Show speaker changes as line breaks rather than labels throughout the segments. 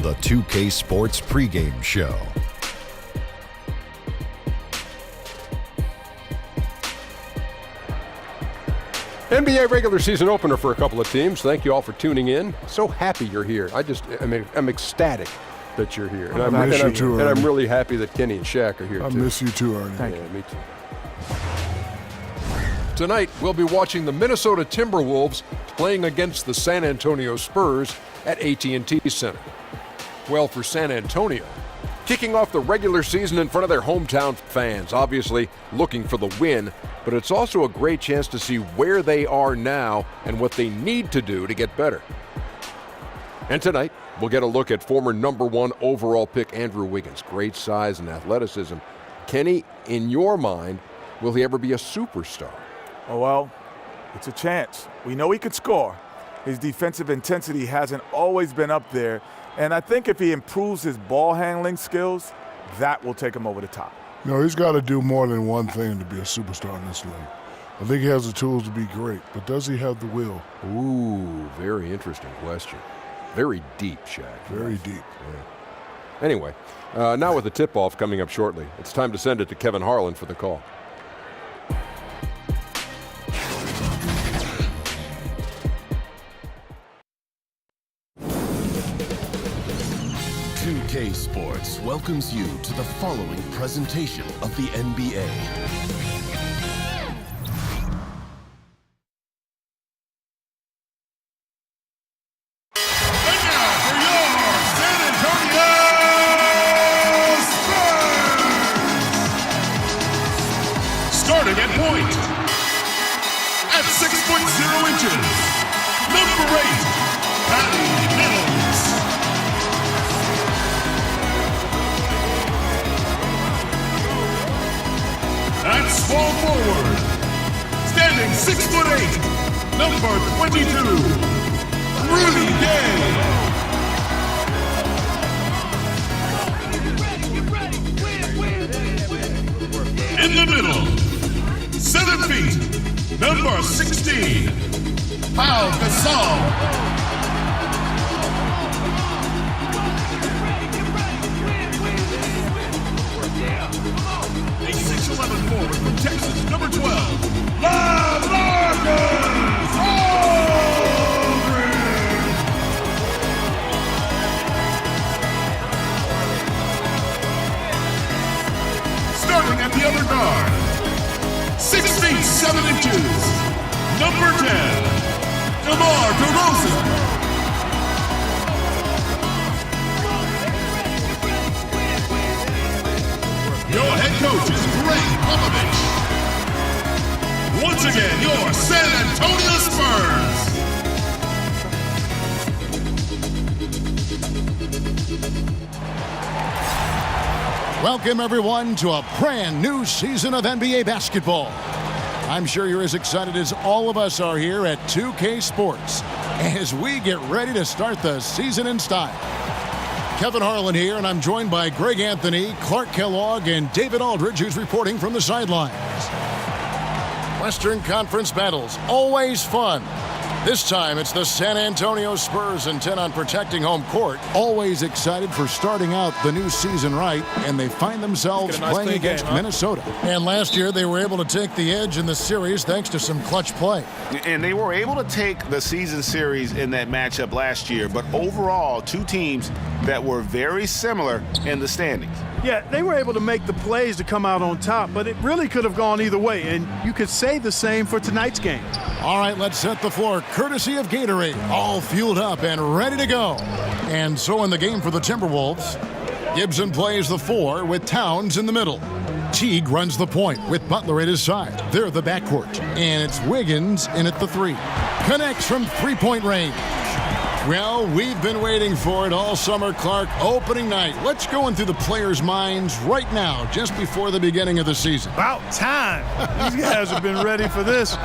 the 2K Sports Pregame Show.
NBA regular season opener for a couple of teams. Thank you all for tuning in. So happy you're here. I'm ecstatic that you're here. And I'm really happy that Kenny and Shaq are here, too.
I miss you too, Ernie.
Thank you. Me too. Tonight, we'll be watching the Minnesota Timberwolves playing against the San Antonio Spurs at AT&T Center. Well, for San Antonio, kicking off the regular season in front of their hometown fans, obviously looking for the win, but it's also a great chance to see where they are now and what they need to do to get better. And tonight, we'll get a look at former #1 overall pick Andrew Wiggins. Great size and athleticism. Kenny, in your mind, will he ever be a superstar?
Oh, well, it's a chance. We know he could score. His defensive intensity hasn't always been up there, and I think if he improves his ball handling skills, that will take him over the top.
No, he's got to do more than one thing to be a superstar in this league. I think he has the tools to be great, but does he have the will?
Ooh, very interesting question. Very deep, Shaq.
Very deep.
Yeah. Anyway, now with the tip-off coming up shortly, it's time to send it to Kevin Harlan for the call.
K Sports welcomes you to the following presentation of the NBA.
And now for your San Antonio Spurs! Starting at point, at 6'0" number 8, Patty Mills. At small forward, standing 6'8", number 22, Rudy Gay. In the middle, 7 feet, number 16, Pau Gasol. A 6'11" forward from Texas, number 12, LaMarcus Aldridge. Starting at the other guard, 6 feet 7 inches, number 10, DeMar DeRozan. Your head coach is Greg Popovich. Once again, your San Antonio Spurs.
Welcome, everyone, to a brand new season of NBA basketball. I'm sure you're as excited as all of us are here at 2K Sports as we get ready to start the season in style. Kevin Harlan here, and I'm joined by Greg Anthony, Clark Kellogg, and David Aldridge, who's reporting from the sidelines. Western Conference battles, always fun. This time, it's the San Antonio Spurs intent on protecting home court. Always excited for starting out the new season right, and they find themselves playing against Minnesota. And last year, they were able to take the edge in the series thanks to some clutch play.
And they were able to take the season series in that matchup last year, but overall, two teams that were very similar in the standings.
Yeah, they were able to make the plays to come out on top, but it really could have gone either way, and you could say the same for tonight's game.
All right, let's set the floor courtesy of Gatorade. All fueled up and ready to go. And so in the game for the Timberwolves, Gibson plays the 4 with Towns in the middle. Teague runs the point with Butler at his side. They're the backcourt. And it's Wiggins in at the 3. Connects from three-point range. Well, we've been waiting for it all summer, Clark. Opening night. Let's go into the players' minds right now, just before the beginning of the season.
About time. These guys have been ready for this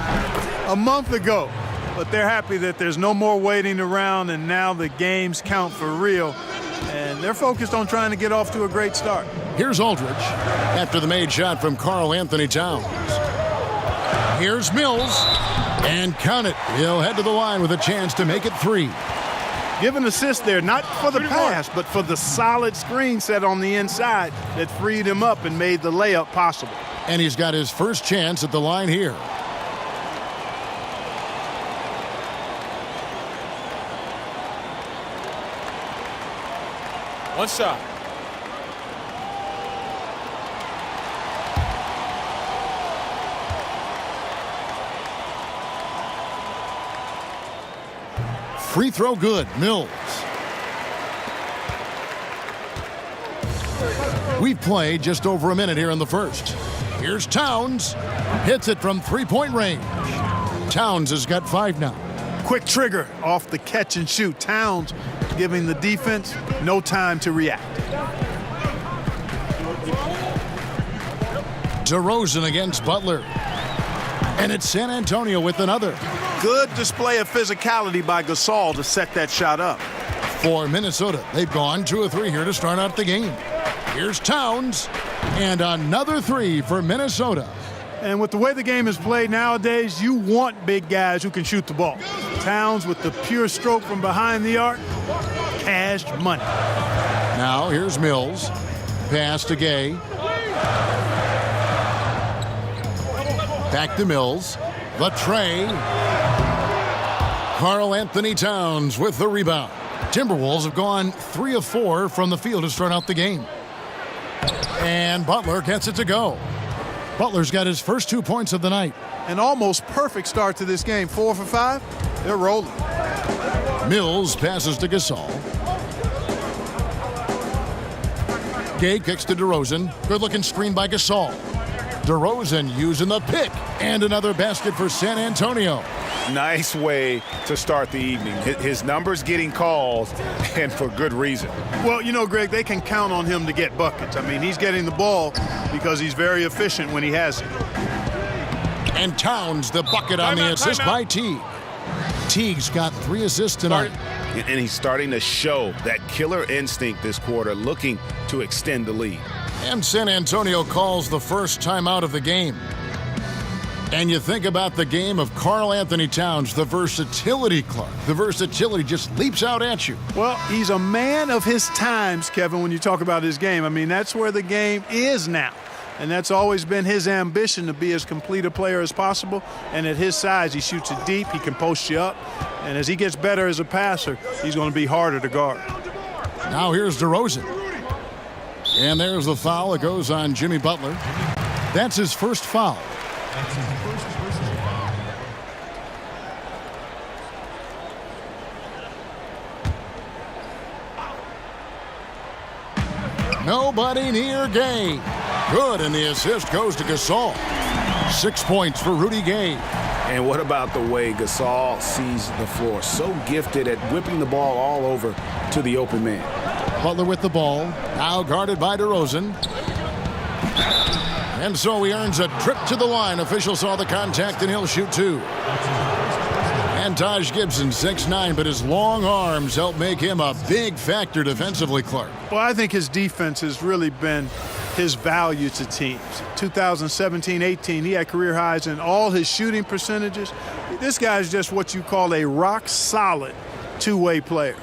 a month ago. But they're happy that there's no more waiting around, and now the games count for real. And they're focused on trying to get off to a great start.
Here's Aldridge after the made shot from Karl Anthony Towns. Here's Mills. And count it. He'll head to the line with a chance to make it 3.
Give an assist there, not for the pass, but for the solid screen set on the inside that freed him up and made the layup possible.
And he's got his first chance at the line here.
One shot.
Free throw good. Mills. We've played just over a minute here in the first. Here's Towns. Hits it from three-point range. Towns has got 5 now.
Quick trigger off the catch and shoot. Towns giving the defense no time to react.
DeRozan against Butler. And it's San Antonio with another.
Good display of physicality by Gasol to set that shot up.
For Minnesota, they've gone 2 of 3 here to start out the game. Here's Towns. And another 3 for Minnesota.
And with the way the game is played nowadays, you want big guys who can shoot the ball. Towns with the pure stroke from behind the arc. Cash money.
Now here's Mills. Pass to Gay. Back to Mills. The tray. Karl Anthony Towns with the rebound. Timberwolves have gone 3 of 4 from the field to start out the game. And Butler gets it to go. Butler's got his first 2 points of the night.
An almost perfect start to this game. 4 for 5. They're rolling.
Mills passes to Gasol. Gay kicks to DeRozan. Good-looking screen by Gasol. DeRozan using the pick. And another basket for San Antonio.
Nice way to start the evening. His numbers getting called, and for good reason.
Well, you know, Greg, they can count on him to get buckets. I mean, he's getting the ball because he's very efficient when he has it.
And Towns, the bucket on the assist by Teague. Teague's got 3 assists tonight.
And he's starting to show that killer instinct this quarter, looking to extend the lead.
And San Antonio calls the first timeout of the game. And you think about the game of Karl Anthony Towns, the versatility, Clark. The versatility just leaps out at you.
Well, he's a man of his times, Kevin, when you talk about his game. I mean, that's where the game is now. And that's always been his ambition, to be as complete a player as possible. And at his size, he shoots it deep, he can post you up. And as he gets better as a passer, he's going to be harder to guard.
Now here's DeRozan. And there's the foul. It goes on Jimmy Butler. That's his first foul. Nobody near Gay. Good, and the assist goes to Gasol. 6 points for Rudy Gay.
And what about the way Gasol sees the floor? So gifted at whipping the ball all over to the open man.
Butler with the ball. Now guarded by DeRozan. And so he earns a trip to the line. Official saw the contact, and he'll shoot 2. And Taj Gibson, 6'9", but his long arms help make him a big factor defensively, Clark.
Well, I think his defense has really been his value to teams. 2017-18, he had career highs in all his shooting percentages. This guy's just what you call a rock-solid two-way player.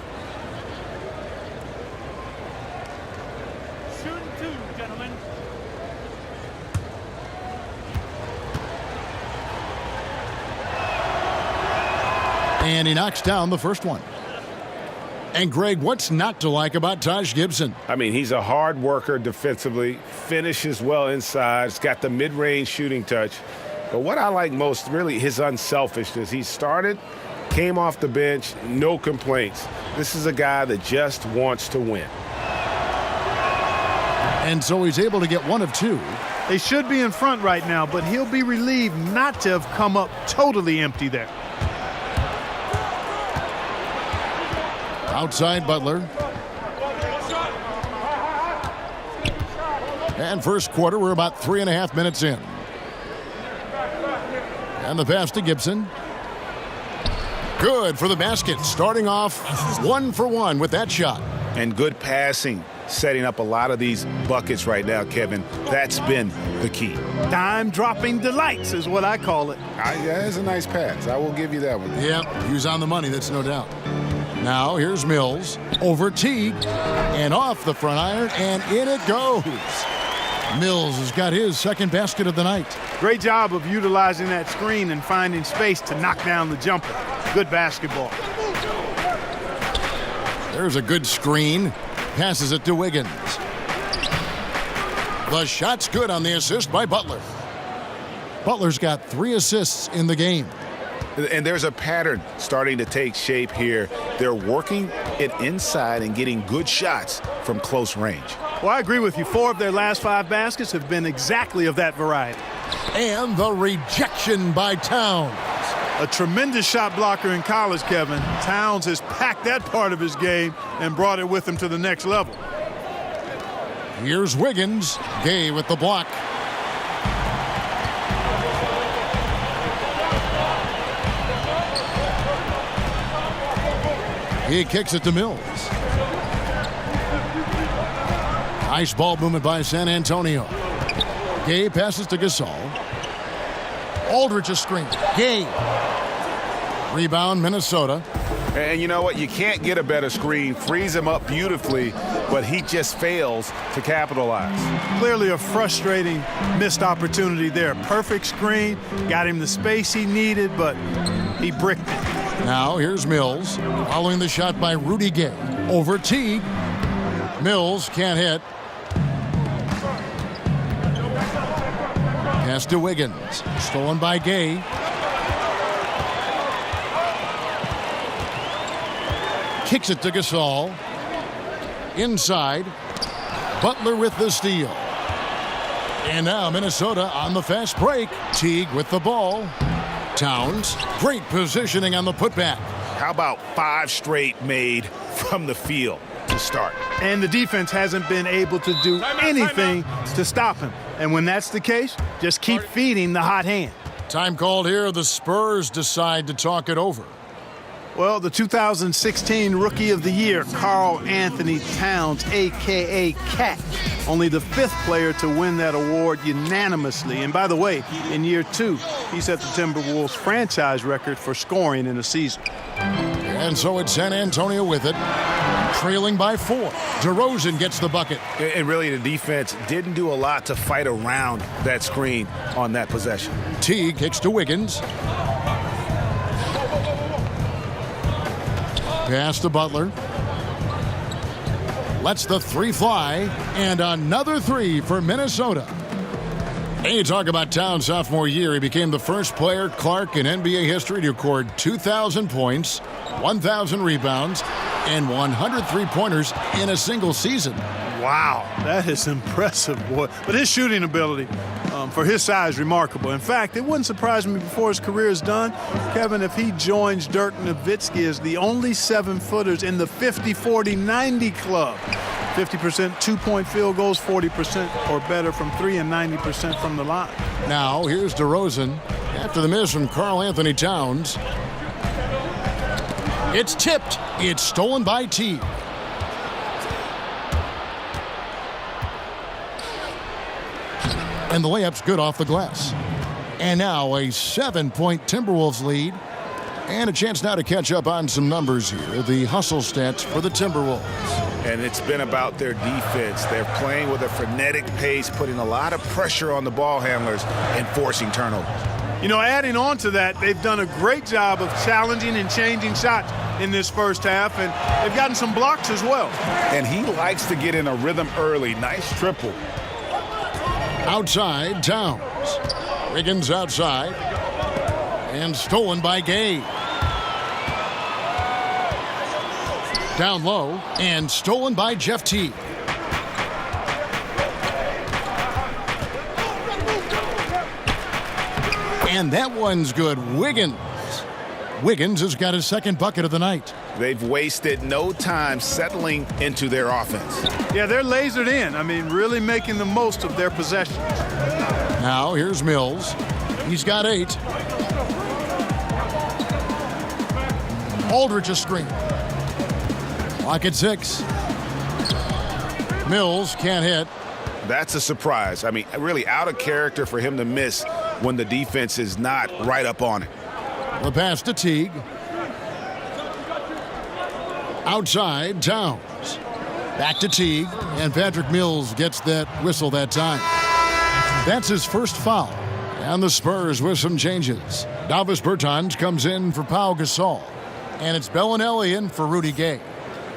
Shooting 2, gentlemen.
And he knocks down the first one. And, Greg, what's not to like about Taj Gibson?
I mean, he's a hard worker defensively, finishes well inside, he's got the mid-range shooting touch. But what I like most, really, his unselfishness. He started, came off the bench, no complaints. This is a guy that just wants to win.
And so he's able to get 1 of 2.
They should be in front right now, but he'll be relieved not to have come up totally empty there.
Outside Butler. And first quarter, we're about 3.5 minutes in. And the pass to Gibson. Good for the basket. Starting off 1 for 1 with that shot.
And good passing, setting up a lot of these buckets right now, Kevin. That's been the key.
Dime-dropping delights is what I call it.
Yeah, it's a nice pass. I will give you that one.
Yep, he was on the money, that's no doubt. Now here's Mills over Teague and off the front iron, and in it goes. Mills has got his second basket of the night.
Great job of utilizing that screen and finding space to knock down the jumper. Good basketball.
There's a good screen. Passes it to Wiggins. The shot's good on the assist by Butler. Butler's got 3 assists in the game.
And there's a pattern starting to take shape here. They're working it inside and getting good shots from close range.
Well, I agree with you. 4 of their last 5 baskets have been exactly of that variety.
And the rejection by Towns.
A tremendous shot blocker in college, Kevin. Towns has packed that part of his game and brought it with him to the next level.
Here's Wiggins. Gay with the block. He kicks it to Mills. Nice ball movement by San Antonio. Gay passes to Gasol. Aldridge a screen. Gay. Rebound, Minnesota.
And you know what? You can't get a better screen. Frees him up beautifully, but he just fails to capitalize.
Clearly a frustrating missed opportunity there. Perfect screen, got him the space he needed, but he bricked it.
Now here's Mills, following the shot by Rudy Gay. Over Teague. Mills can't hit. Pass to Wiggins. Stolen by Gay. Kicks it to Gasol. Inside. Butler with the steal. And now Minnesota on the fast break. Teague with the ball. Towns. Great positioning on the putback.
How about 5 straight made from the field to start?
And the defense hasn't been able to do anything to stop him. And when that's the case, just keep feeding the hot hand.
Time called here. The Spurs decide to talk it over.
Well, the 2016 Rookie of the Year, Karl Anthony Towns, a.k.a. Cat, only the 5th player to win that award unanimously. And by the way, in year 2, he set the Timberwolves franchise record for scoring in a season.
And so it's San Antonio with it, trailing by 4. DeRozan gets the bucket.
And really, the defense didn't do a lot to fight around that screen on that possession.
Teague kicks to Wiggins. Pass to Butler. Lets the 3 fly, and another 3 for Minnesota. And you talk about Towns' sophomore year. He became the first player, Clark, in NBA history to record 2,000 points, 1,000 rebounds, and 100 three-pointers in a single season.
Wow, that is impressive, boy. But his shooting ability, for his size, remarkable. In fact, it wouldn't surprise me before his career is done, Kevin, if he joins Dirk Nowitzki as the only 7-footers in the 50-40-90 club. 50% two-point field goals, 40% or better from 3, and 90% from the line.
Now, here's DeRozan after the miss from Karl Anthony Towns. It's tipped. It's stolen by Teague. And the layup's good off the glass. And now a 7-point Timberwolves lead. And a chance now to catch up on some numbers here. The hustle stats for the Timberwolves.
And it's been about their defense. They're playing with a frenetic pace, putting a lot of pressure on the ball handlers and forcing turnovers.
You know, adding on to that, they've done a great job of challenging and changing shots in this first half, and they've gotten some blocks as well.
And he likes to get in a rhythm early. Nice triple.
Outside, Towns. Wiggins outside. And stolen by Gay. Down low and stolen by Jeff Teague. And that one's good. Wiggins. Wiggins has got his second bucket of the night.
They've wasted no time settling into their offense.
Yeah, they're lasered in. I mean, really making the most of their possessions.
Now here's Mills. He's got 8. Aldridge a screen. Clock at 6. Mills can't hit.
That's a surprise. I mean, really out of character for him to miss when the defense is not right up on it.
The pass to Teague. Outside, Towns. Back to Teague, and Patrick Mills gets that whistle that time. That's his first foul. And the Spurs with some changes. Davis Bertans comes in for Pau Gasol. And it's Bellinelli in for Rudy Gay.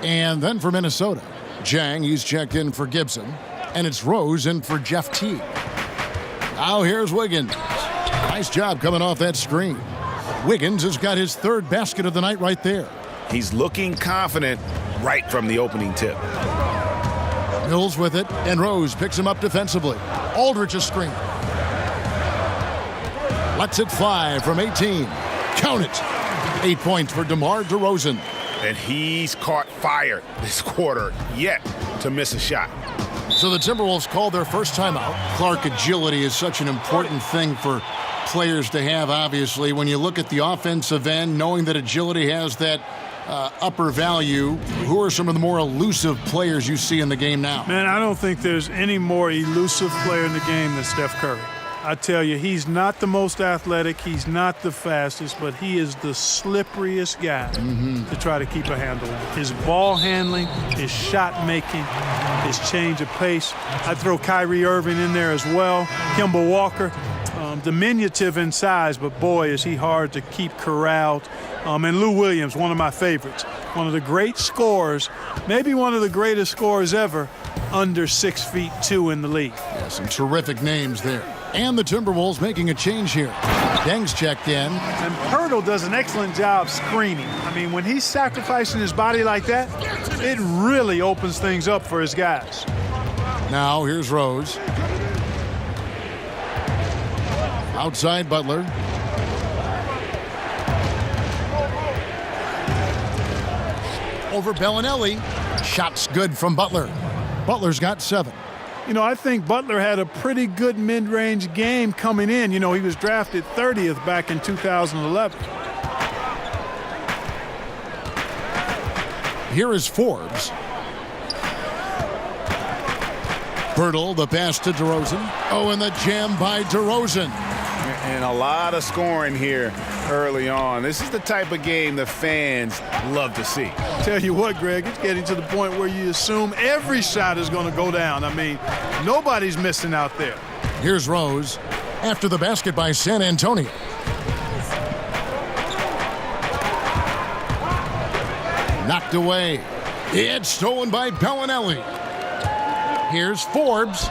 And then for Minnesota, Jang, he's checked in for Gibson. And it's Rose in for Jeff Teague. Now here's Wiggins. Nice job coming off that screen. Wiggins has got his third basket of the night right there.
He's looking confident right from the opening tip.
Mills with it, and Rose picks him up defensively. Aldridge a screen. Lets it fly from 18. Count it. 8 points for DeMar DeRozan.
And he's caught fire this quarter yet to miss a shot.
So the Timberwolves called their first timeout. Clark, agility is such an important thing for players to have, obviously. When you look at the offensive end, knowing that agility has that upper value, who are some of the more elusive players you see in the game now?
Man, I don't think there's any more elusive player in the game than Steph Curry. I tell you, he's not the most athletic, he's not the fastest, but he is the slipperiest guy to try to keep a handle on. His ball handling, his shot making, his change of pace. I'd throw Kyrie Irving in there as well. Kemba Walker, diminutive in size, but boy, is he hard to keep corralled. And Lou Williams, one of my favorites. One of the great scorers, maybe one of the greatest scorers ever, under 6'2" in the league.
Yeah, some terrific names there. And the Timberwolves making a change here. Deng's checked in.
And Pirtle does an excellent job screening. I mean, when he's sacrificing his body like that, it really opens things up for his guys.
Now here's Rose. Outside Butler. Over Bellinelli. Shots good from Butler. Butler's got 7.
You know, I think Butler had a pretty good mid-range game coming in. You know, he was drafted 30th back in 2011.
Here is Forbes. Pirtle, the pass to DeRozan. Oh, and the jam by DeRozan.
And a lot of scoring here early on. This is the type of game the fans love to see.
Tell you what, Greg, it's getting to the point where you assume every shot is going to go down. I mean, nobody's missing out there.
Here's Rose after the basket by San Antonio. Knocked away. It's stolen by Bellinelli. Here's Forbes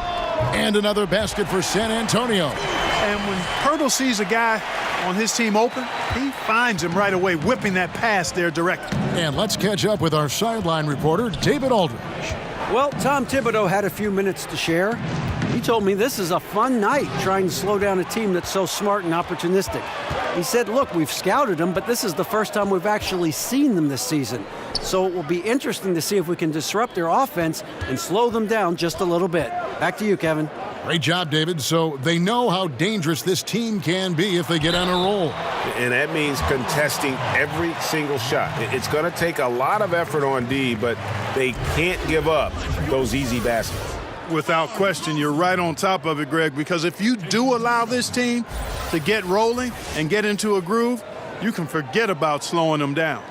and another basket for San Antonio.
And when Pirtle sees a guy on his team open, he finds him right away, whipping that pass there directly.
And let's catch up with our sideline reporter, David Aldridge.
Well, Tom Thibodeau had a few minutes to share. He told me this is a fun night trying to slow down a team that's so smart and opportunistic. He said, look, we've scouted them, but this is the first time we've actually seen them this season. So it will be interesting to see if we can disrupt their offense and slow them down just a little bit. Back to you, Kevin.
Great job, David. So they know how dangerous this team can be if they get on a roll.
And that means contesting every single shot. It's going to take a lot of effort on D, but they can't give up those easy baskets.
Without question, you're right on top of it, Greg, because if you do allow this team to get rolling and get into a groove, you can forget about slowing them down.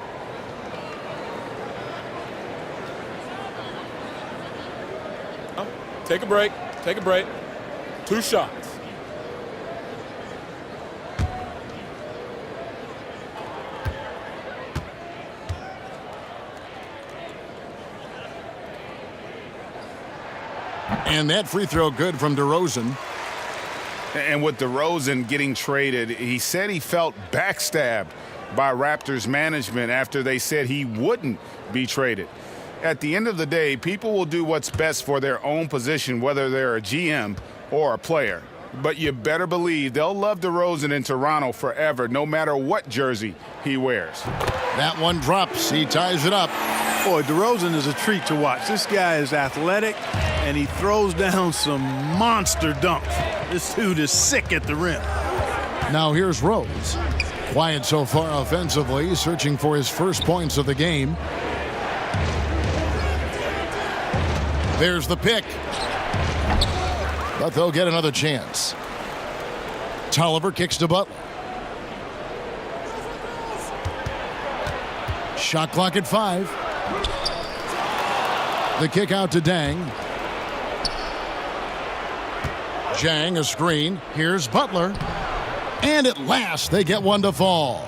Take a break. Take a break. 2 shots.
And that free throw good from DeRozan.
And with DeRozan getting traded, he said he felt backstabbed by Raptors management after they said he wouldn't be traded. At the end of the day, people will do what's best for their own position, whether they're a GM or a player. But you better believe they'll love DeRozan in Toronto forever, no matter what jersey he wears.
That one drops. He ties it up.
Boy, DeRozan is a treat to watch. This guy is athletic, and he throws down some monster dunks. This dude is sick at the rim.
Now here's Rose. Quiet so far offensively, searching for his first points of the game. There's the pick. But they'll get another chance. Tolliver kicks to Butler. Shot clock at 5. The kick out to Dang. Jang, a screen. Here's Butler. And at last, they get one to fall.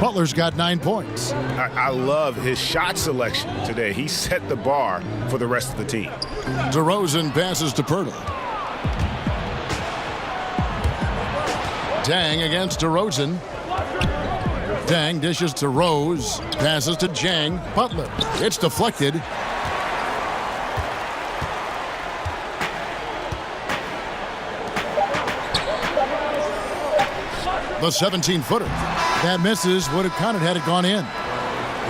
Butler's got 9 points.
I love his shot selection today. He set the bar for the rest of the team.
DeRozan passes to Pirtle. Dang against DeRozan. Dang dishes to Rose. Passes to Jang. Butler. It's deflected. The 17-footer. That misses. Would have counted had it gone in.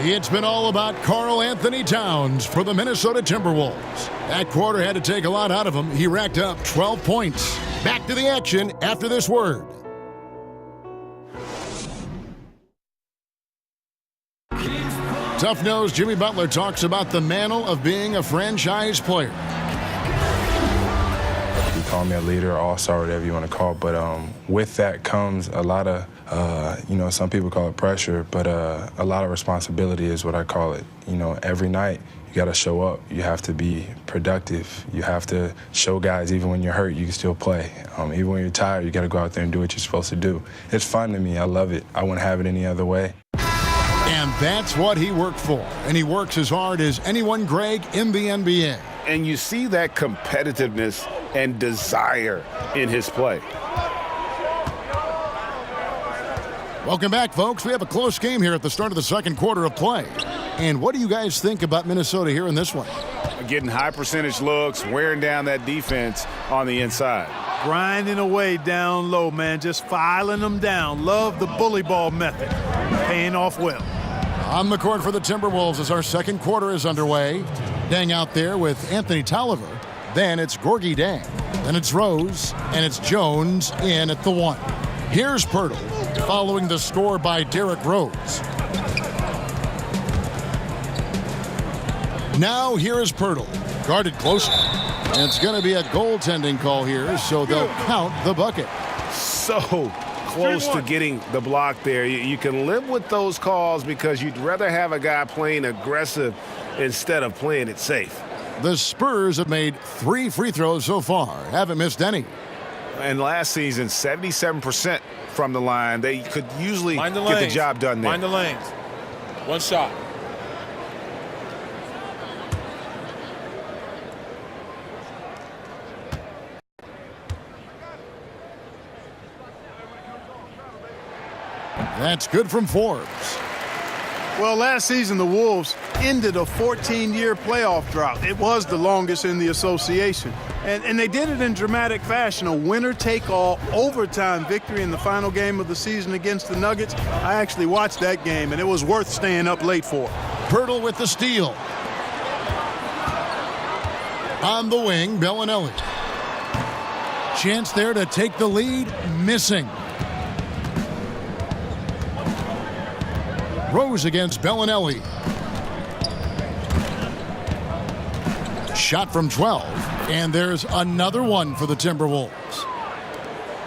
It's been all about Karl Anthony Towns for the Minnesota Timberwolves. That quarter had to take a lot out of him. He racked up 12 points. Back to the action after this word. Tough-nosed Jimmy Butler talks about the mantle of being a franchise player.
You call me a leader, all-star, whatever you want to call it, but with that comes a lot of, some people call it pressure, but a lot of responsibility is what I call it. Every night you got to show up. You have to be productive. You have to show guys even when you're hurt, you can still play. Even when you're tired, you got to go out there and do what you're supposed to do. It's fun to me. I love it. I wouldn't have it any other way.
And that's what he worked for. And he works as hard as anyone, Greg, in the NBA.
And you see that competitiveness and desire in his play.
Welcome back, folks. We have a close game here at the start of the second quarter of play. And what do you guys think about Minnesota here in this one?
Getting high percentage looks, wearing down that defense on the inside.
Grinding away down low, man. Just filing them down. Love the bully ball method. Paying off well.
On the court for the Timberwolves as our second quarter is underway. Dang out there with Anthony Tolliver. Then it's Gorgie Dang. Then it's Rose. And it's Jones in at the 1. Here's Pirtle following the score by Derrick Rose. Now here is Pirtle. Guarded closely. And it's going to be a goaltending call here, so they'll count the bucket.
So close to getting the block there. You can live with those calls because you'd rather have a guy playing aggressive instead of playing it safe.
The Spurs have made 3 free throws so far. Haven't missed any.
And last season, 77% from the line. They could usually get the job done there.
Mind the lanes. One shot.
That's good from Forbes.
Well, last season the Wolves ended a 14-year playoff drought. It was the longest in the association. And they did it in dramatic fashion, a winner-take-all overtime victory in the final game of the season against the Nuggets. I actually watched that game, and it was worth staying up late for.
Pirtle with the steal. On the wing, Bellinelli. Chance there to take the lead, missing. Rose against Bellinelli. Shot from 12, and there's another one for the Timberwolves.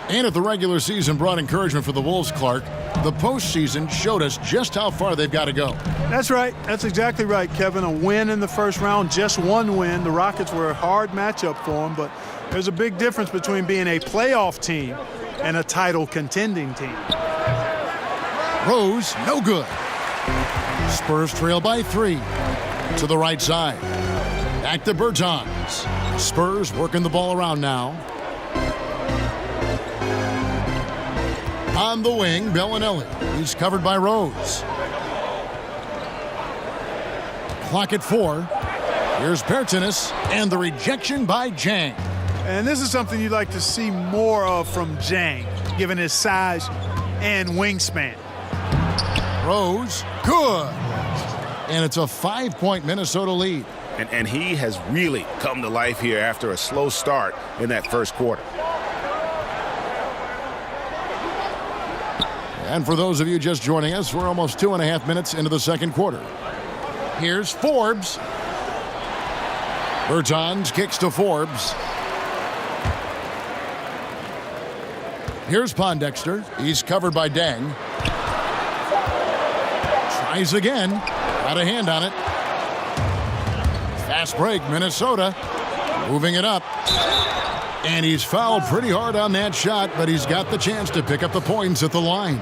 And if the regular season brought encouragement for the Wolves, Clark, the postseason showed us just how far they've got to go.
That's right. That's exactly right, Kevin. A win in the first round, just one win. The Rockets were a hard matchup for them, but there's a big difference between being a playoff team and a title contending team.
Rose, no good. Spurs trail by 3 to the right side. Back to Bertans. Spurs working the ball around now. On the wing, Bellinelli. He's covered by Rose. Clock at 4. Here's Bertans and the rejection by Jang.
And this is something you'd like to see more of from Jang, given his size and wingspan.
Rose, good. And it's a 5-point Minnesota lead.
And he has really come to life here after a slow start in that first quarter.
And for those of you just joining us, we're almost 2.5 minutes into the second quarter. Here's Forbes. Bertans kicks to Forbes. Here's Pondexter. He's covered by Dang. Tries again. Got a hand on it. Fast break, Minnesota. Moving it up. And he's fouled pretty hard on that shot, but he's got the chance to pick up the points at the line.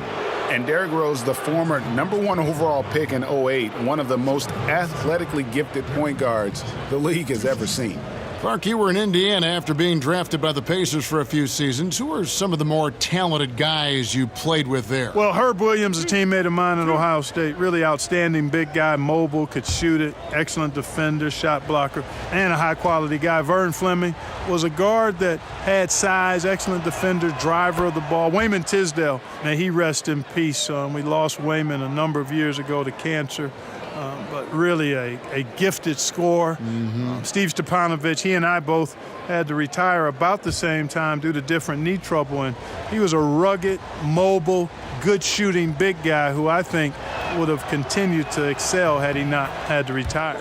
And Derrick Rose, the former #1 overall pick in 08, one of the most athletically gifted point guards the league has ever seen.
Clark, you were in Indiana after being drafted by the Pacers for a few seasons. Who are some of the more talented guys you played with there?
Well, Herb Williams, a teammate of mine at Ohio State, really outstanding big guy, mobile, could shoot it, excellent defender, shot blocker, and a high-quality guy. Vern Fleming was a guard that had size, excellent defender, driver of the ball. Wayman Tisdale, may he rest in peace. We lost Wayman a number of years ago to cancer. But really a gifted scorer. Steve Stepanovich, he and I both had to retire about the same time due to different knee trouble. And he was a rugged, mobile, good shooting big guy who I think would have continued to excel had he not had to retire.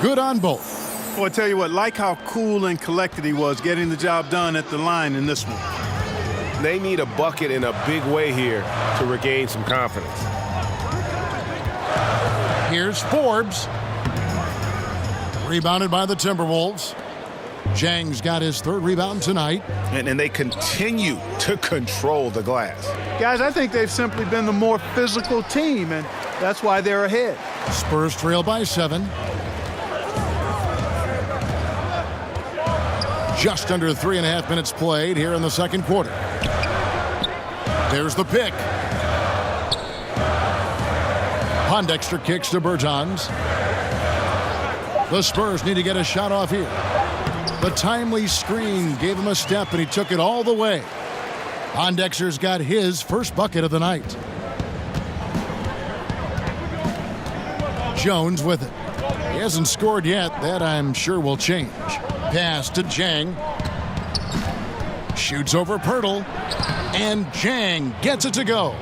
Good on both.
Well, I tell you what, like how cool and collected he was getting the job done at the line in this one.
They need a bucket in a big way here to regain some confidence.
Here's Forbes. Rebounded by the Timberwolves. Jang's got his third rebound tonight.
And they continue to control the glass.
Guys, I think they've simply been the more physical team, and that's why they're ahead.
Spurs trail by 7. Just under 3.5 minutes played here in the second quarter. There's the pick. Pondexter kicks to Bertans. The Spurs need to get a shot off here. The timely screen gave him a step, and he took it all the way. Pondexter's got his first bucket of the night. Jones with it. He hasn't scored yet. That, I'm sure, will change. Pass to Jang. Shoots over Pirtle. And Jang gets it to go.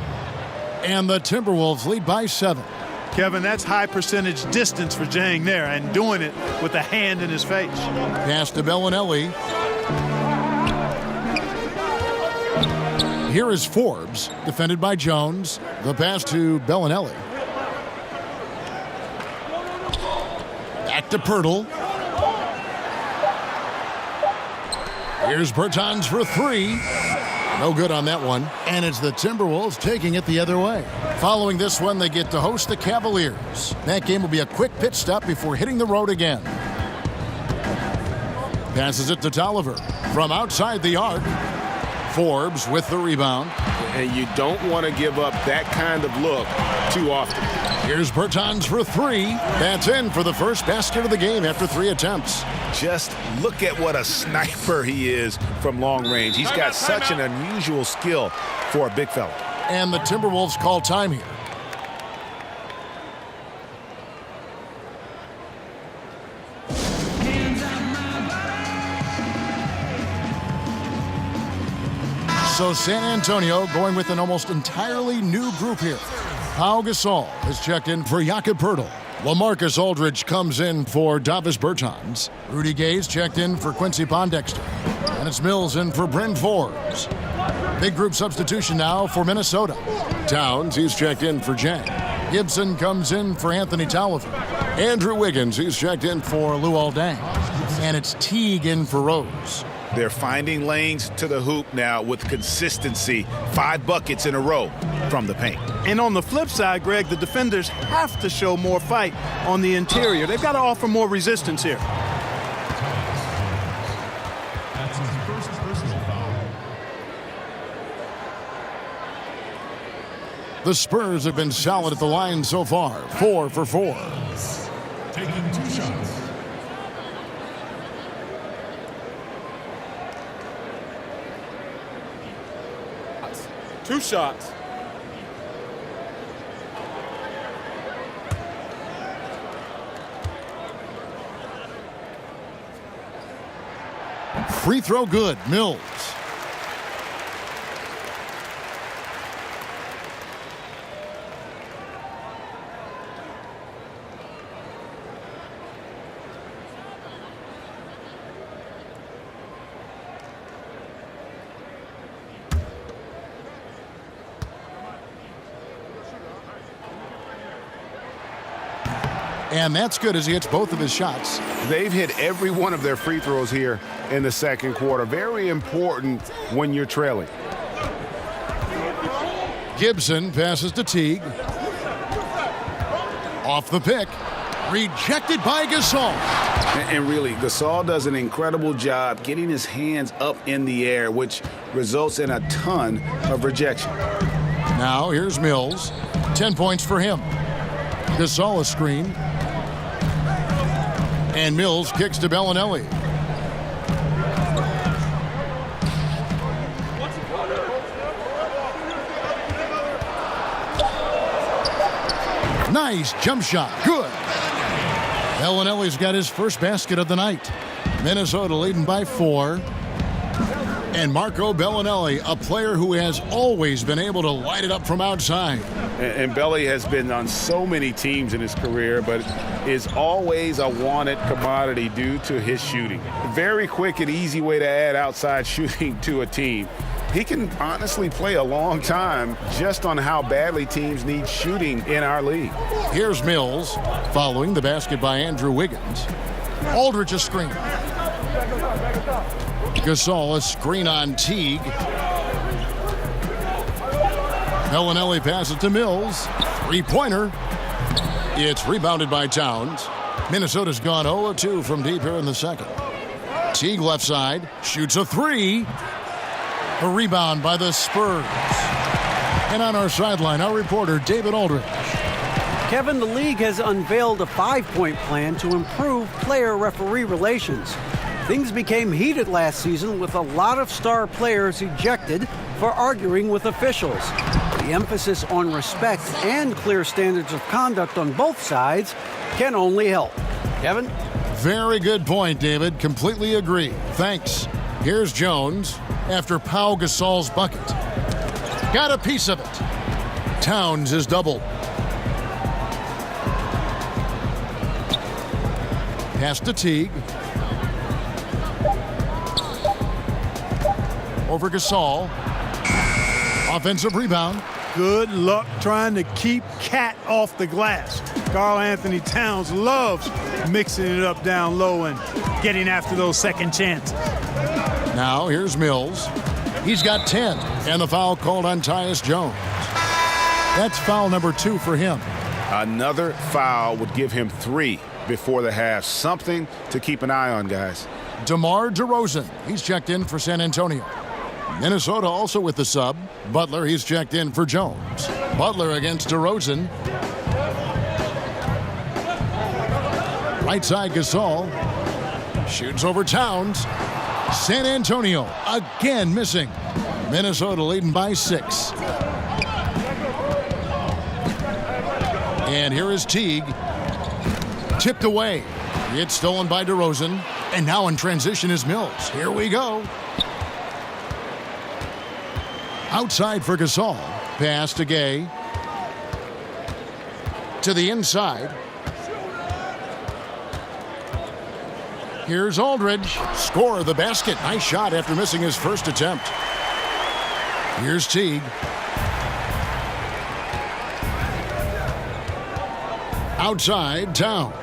And the Timberwolves lead by 7.
Kevin, that's high percentage distance for Jang there, and doing it with a hand in his face.
Pass to Bellinelli. Here is Forbes, defended by Jones. The pass to Bellinelli. Back to Pirtle. Here's Bertans for 3. No good on that one. And it's the Timberwolves taking it the other way. Following this one, they get to host the Cavaliers. That game will be a quick pit stop before hitting the road again. Passes it to Tolliver. From outside the arc, Forbes with the rebound.
And you don't want to give up that kind of look too often.
Here's Bertans for 3. That's in for the first basket of the game after 3 attempts.
Just look at what a sniper he is from long range. He's got such an unusual skill for a big fella.
And the Timberwolves call time here. So San Antonio going with an almost entirely new group here. Pau Gasol has checked in for Jakob Poeltl. LaMarcus Aldridge comes in for Davis Bertans. Rudy Gay's checked in for Quincy Pondexter. And it's Mills in for Bryn Forbes. Big group substitution now for Minnesota. Towns, he's checked in for Jang. Gibson comes in for Anthony Tolliver. Andrew Wiggins, he's checked in for Luol Deng. And it's Teague in for Rose.
They're finding lanes to the hoop now with consistency. 5 buckets in a row from the paint.
And on the flip side, Greg, the defenders have to show more fight on the interior. They've got to offer more resistance here.
That's his first personal foul.
The Spurs have been solid at the line so far. 4 for 4.
Taking 2 shots.
Two shots.
Free throw good. Mills. And that's good as he hits both of his shots.
They've hit every one of their free throws here in the second quarter. Very important when you're trailing.
Gibson passes to Teague. Off the pick. Rejected by Gasol.
And really, Gasol does an incredible job getting his hands up in the air, which results in a ton of rejection.
Now here's Mills. 10 points for him. Gasol a screen. And Mills kicks to Bellinelli. Nice jump shot. Good. Bellinelli's got his first basket of the night. Minnesota leading by 4. And Marco Bellinelli, a player who has always been able to light it up from outside.
And Belly has been on so many teams in his career, but is always a wanted commodity due to his shooting. Very quick and easy way to add outside shooting to a team. He can honestly play a long time just on how badly teams need shooting in our league.
Here's Mills following the basket by Andrew Wiggins. Aldridge a screen. Gasol a screen on Teague. Bellinelli passes to Mills. Three-pointer. It's rebounded by Towns. Minnesota's gone 0-2 from deep here in the second. Teague left side. Shoots a three. A rebound by the Spurs. And on our sideline, our reporter, David Aldridge.
Kevin, the league has unveiled a 5-point plan to improve player-referee relations. Things became heated last season with a lot of star players ejected for arguing with officials. The emphasis on respect and clear standards of conduct on both sides can only help. Kevin?
Very good point, David. Completely agree. Thanks. Here's Jones after Pau Gasol's bucket. Got a piece of it. Towns is doubled. Pass to Teague. Over Gasol. Offensive rebound.
Good luck trying to keep Cat off the glass. Karl Anthony Towns loves mixing it up down low and getting after those second chances.
Now here's Mills. He's got 10, and the foul called on Tyus Jones. That's foul number 2 for him.
Another foul would give him 3 before the half. Something to keep an eye on, guys.
DeMar DeRozan, he's checked in for San Antonio. Minnesota also with the sub. Butler, he's checked in for Jones. Butler against DeRozan. Right side Gasol. Shoots over Towns. San Antonio again missing. Minnesota leading by 6. And here is Teague. Tipped away. It's stolen by DeRozan. And now in transition is Mills. Here we go. Outside for Gasol. Pass to Gay. To the inside. Here's Aldridge. Score of the basket. Nice shot after missing his first attempt. Here's Teague. Outside, Towns.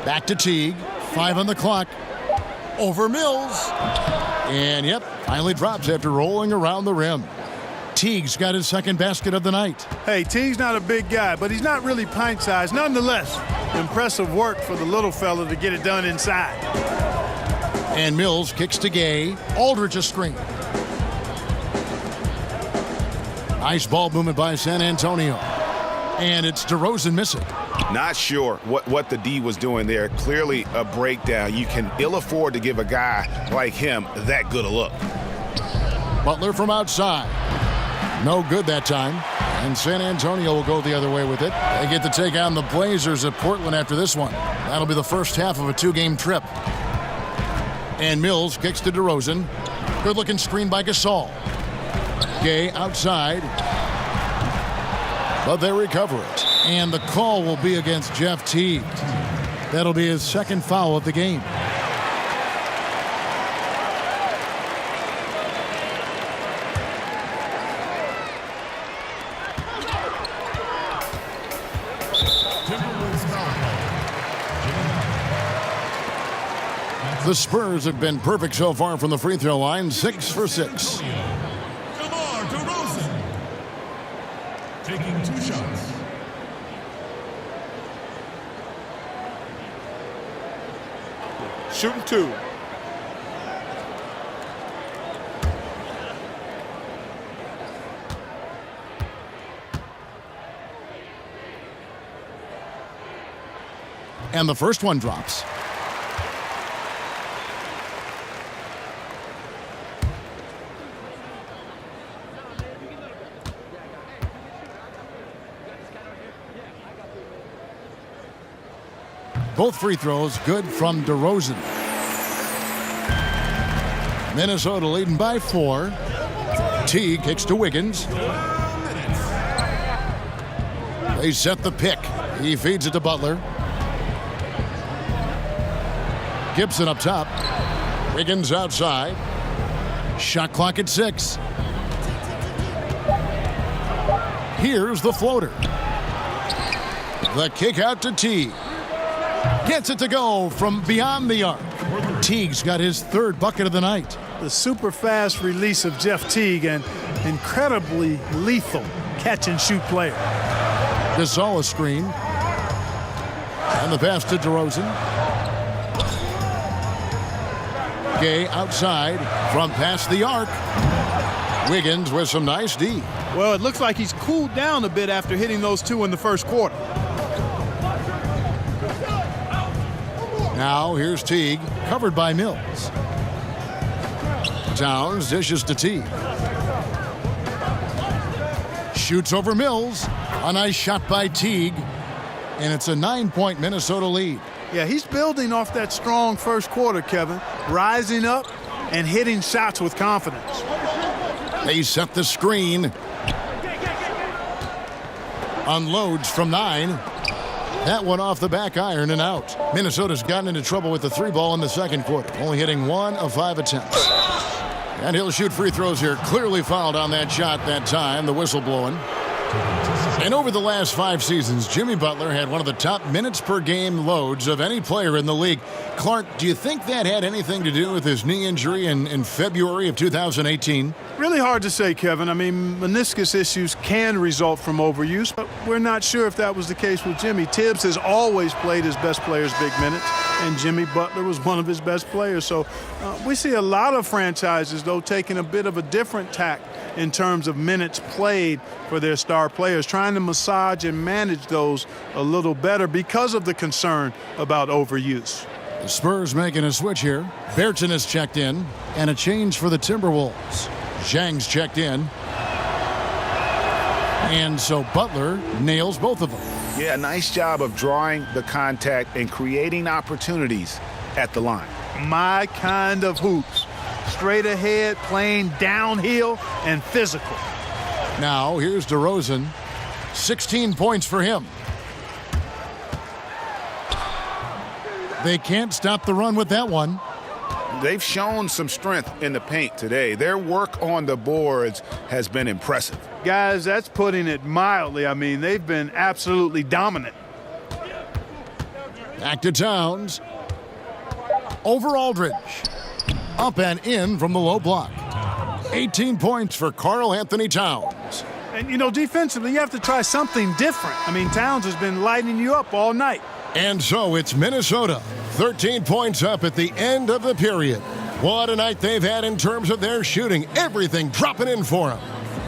Back to Teague. 5 on the clock. Over Mills. And yep, finally drops after rolling around the rim. Teague's got his second basket of the night.
Hey, Teague's not a big guy, but he's not really pint-sized. Nonetheless, impressive work for the little fella to get it done inside.
And Mills kicks to Gay. Aldridge a screen. Nice ball movement by San Antonio. And it's DeRozan missing.
Not sure what the D was doing there. Clearly a breakdown. You can ill afford to give a guy like him that good a look.
Butler from outside. No good that time. And San Antonio will go the other way with it. They get to take on the Blazers at Portland after this one. That'll be the first half of a 2-game trip. And Mills kicks to DeRozan. Good-looking screen by Gasol. Gay outside. But they recover it. And the call will be against Jeff Teague. That'll be his second foul of the game. The Spurs have been perfect so far from the free throw line, 6 for 6.
DeMar DeRozan taking 2 shots.
Shooting 2.
And the first one drops. Both free throws good from DeRozan. Minnesota leading by 4. Teague kicks to Wiggins. They set the pick. He feeds it to Butler. Gibson up top. Wiggins outside. Shot clock at 6. Here's the floater. The kick out to Teague. Gets it to go from beyond the arc. Teague's got his 3rd bucket of the night.
The super fast release of Jeff Teague, and incredibly lethal catch-and-shoot player.
Gasol a screen. And the pass to DeRozan. Gay outside from past the arc. Wiggins with some nice D.
Well, it looks like he's cooled down a bit after hitting those 2 in the first quarter.
Now here's Teague, covered by Mills. Towns dishes to Teague. Shoots over Mills. A nice shot by Teague. And it's a 9-point Minnesota lead.
Yeah, he's building off that strong first quarter, Kevin. Rising up and hitting shots with confidence.
They set the screen. Unloads from 9. That one off the back iron and out. Minnesota's gotten into trouble with the 3 ball in the second quarter, only hitting 1 of 5 attempts. And he'll shoot free throws here. Clearly fouled on that shot that time, the whistle blowing. And over the last 5 seasons, Jimmy Butler had one of the top minutes per game loads of any player in the league. Clark, do you think that had anything to do with his knee injury in February of 2018?
Really hard to say, Kevin. I mean, meniscus issues can result from overuse, but we're not sure if that was the case with Jimmy. Tibbs has always played his best players big minutes, and Jimmy Butler was one of his best players. So we see a lot of franchises, though, taking a bit of a different tack in terms of minutes played for their star players, trying to massage and manage those a little better because of the concern about overuse.
The Spurs making a switch here. Berton has checked in, and a change for the Timberwolves. Zhang's checked in. And so Butler nails both of them.
Yeah, nice job of drawing the contact and creating opportunities at the line.
My kind of hoops. Straight ahead, playing downhill and physical.
Now here's DeRozan. 16 points for him. They can't stop the run with that one.
They've shown some strength in the paint today. Their work on the boards has been impressive.
Guys, that's putting it mildly. I mean, they've been absolutely dominant.
Back to Towns. Over Aldridge. Up and in from the low block. 18 points for Karl Anthony Towns.
And, you know, defensively, you have to try something different. I mean, Towns has been lighting you up all night.
And so it's Minnesota. 13 points up at the end of the period. What a night they've had in terms of their shooting. Everything dropping in for them.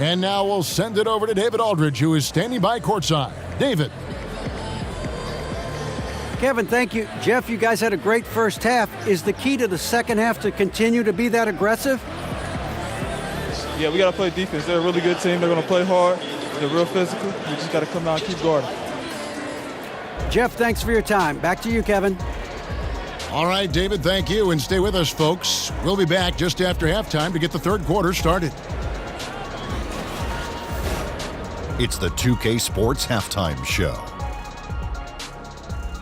And now we'll send it over to David Aldridge, who is standing by courtside. David.
Kevin, thank you. Jeff, you guys had a great first half. Is the key to the second half to continue to be that aggressive?
Yeah, we got to play defense. They're a really good team. They're going to play hard. They're real physical. We just got to come out and keep guarding.
Jeff, thanks for your time. Back to you, Kevin.
All right, David, thank you. And stay with us, folks. We'll be back just after halftime to get the third quarter started.
It's the 2K Sports Halftime Show.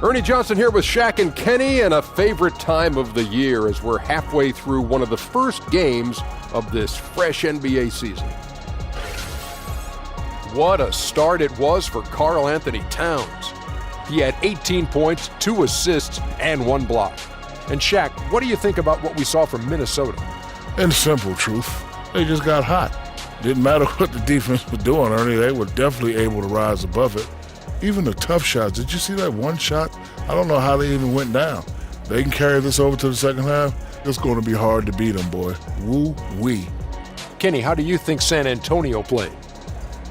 Ernie Johnson here with Shaq and Kenny, and a favorite time of the year as we're halfway through one of the first games of this fresh NBA season. What a start it was for Karl Anthony Towns. He had 18 points, 2 assists, and 1 block. And Shaq, what do you think about what we saw from Minnesota?
In simple truth, they just got hot. Didn't matter what the defense was doing, Ernie. They were definitely able to rise above it. Even the tough shots. Did you see that one shot? I don't know how they even went down. They can carry this over to the second half. It's going to be hard to beat them, boy. Woo-wee.
Kenny, how do you think San Antonio played?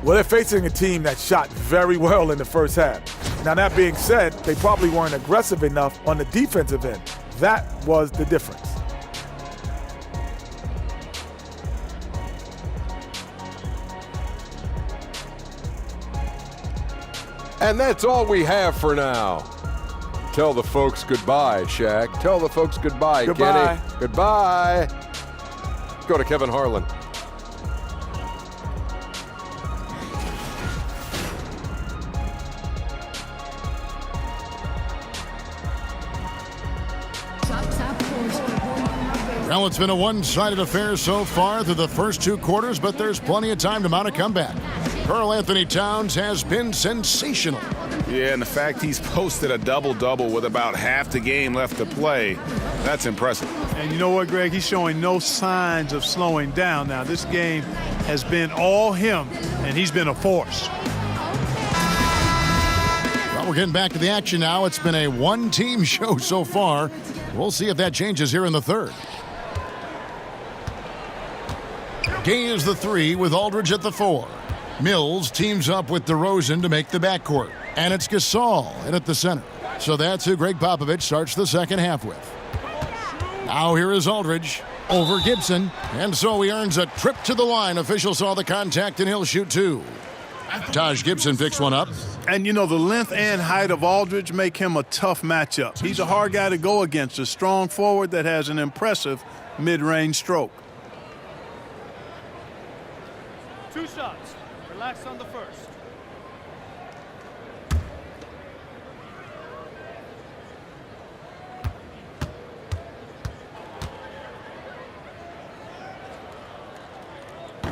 Well, they're facing a team that shot very well in the first half. Now, that being said, they probably weren't aggressive enough on the defensive end. That was the difference.
And that's all we have for now. Tell the folks goodbye, Shaq. Tell the folks goodbye,
Goodbye.
Kenny. Goodbye. Go to Kevin Harlan.
Well, it's been a one-sided affair so far through the first two quarters, but there's plenty of time to mount a comeback. Karl Anthony Towns has been sensational.
Yeah, and the fact he's posted a double-double with about half the game left to play, that's impressive.
And you know what, Greg? He's showing no signs of slowing down now. This game has been all him, and he's been a force.
Well, we're getting back to the action now. It's been a one-team show so far. We'll see if that changes here in the third. Gay is the 3 with Aldridge at the 4. Mills teams up with DeRozan to make the backcourt. And it's Gasol in at the center. So that's who Greg Popovich starts the second half with. Now here is Aldridge over Gibson. And so he earns a trip to the line. Officials saw the contact and he'll shoot 2. Taj Gibson picks one up.
And, you know, the length and height of Aldridge make him a tough matchup. He's a hard guy to go against, a strong forward that has an impressive mid-range stroke.
2 shots. Relax on the first.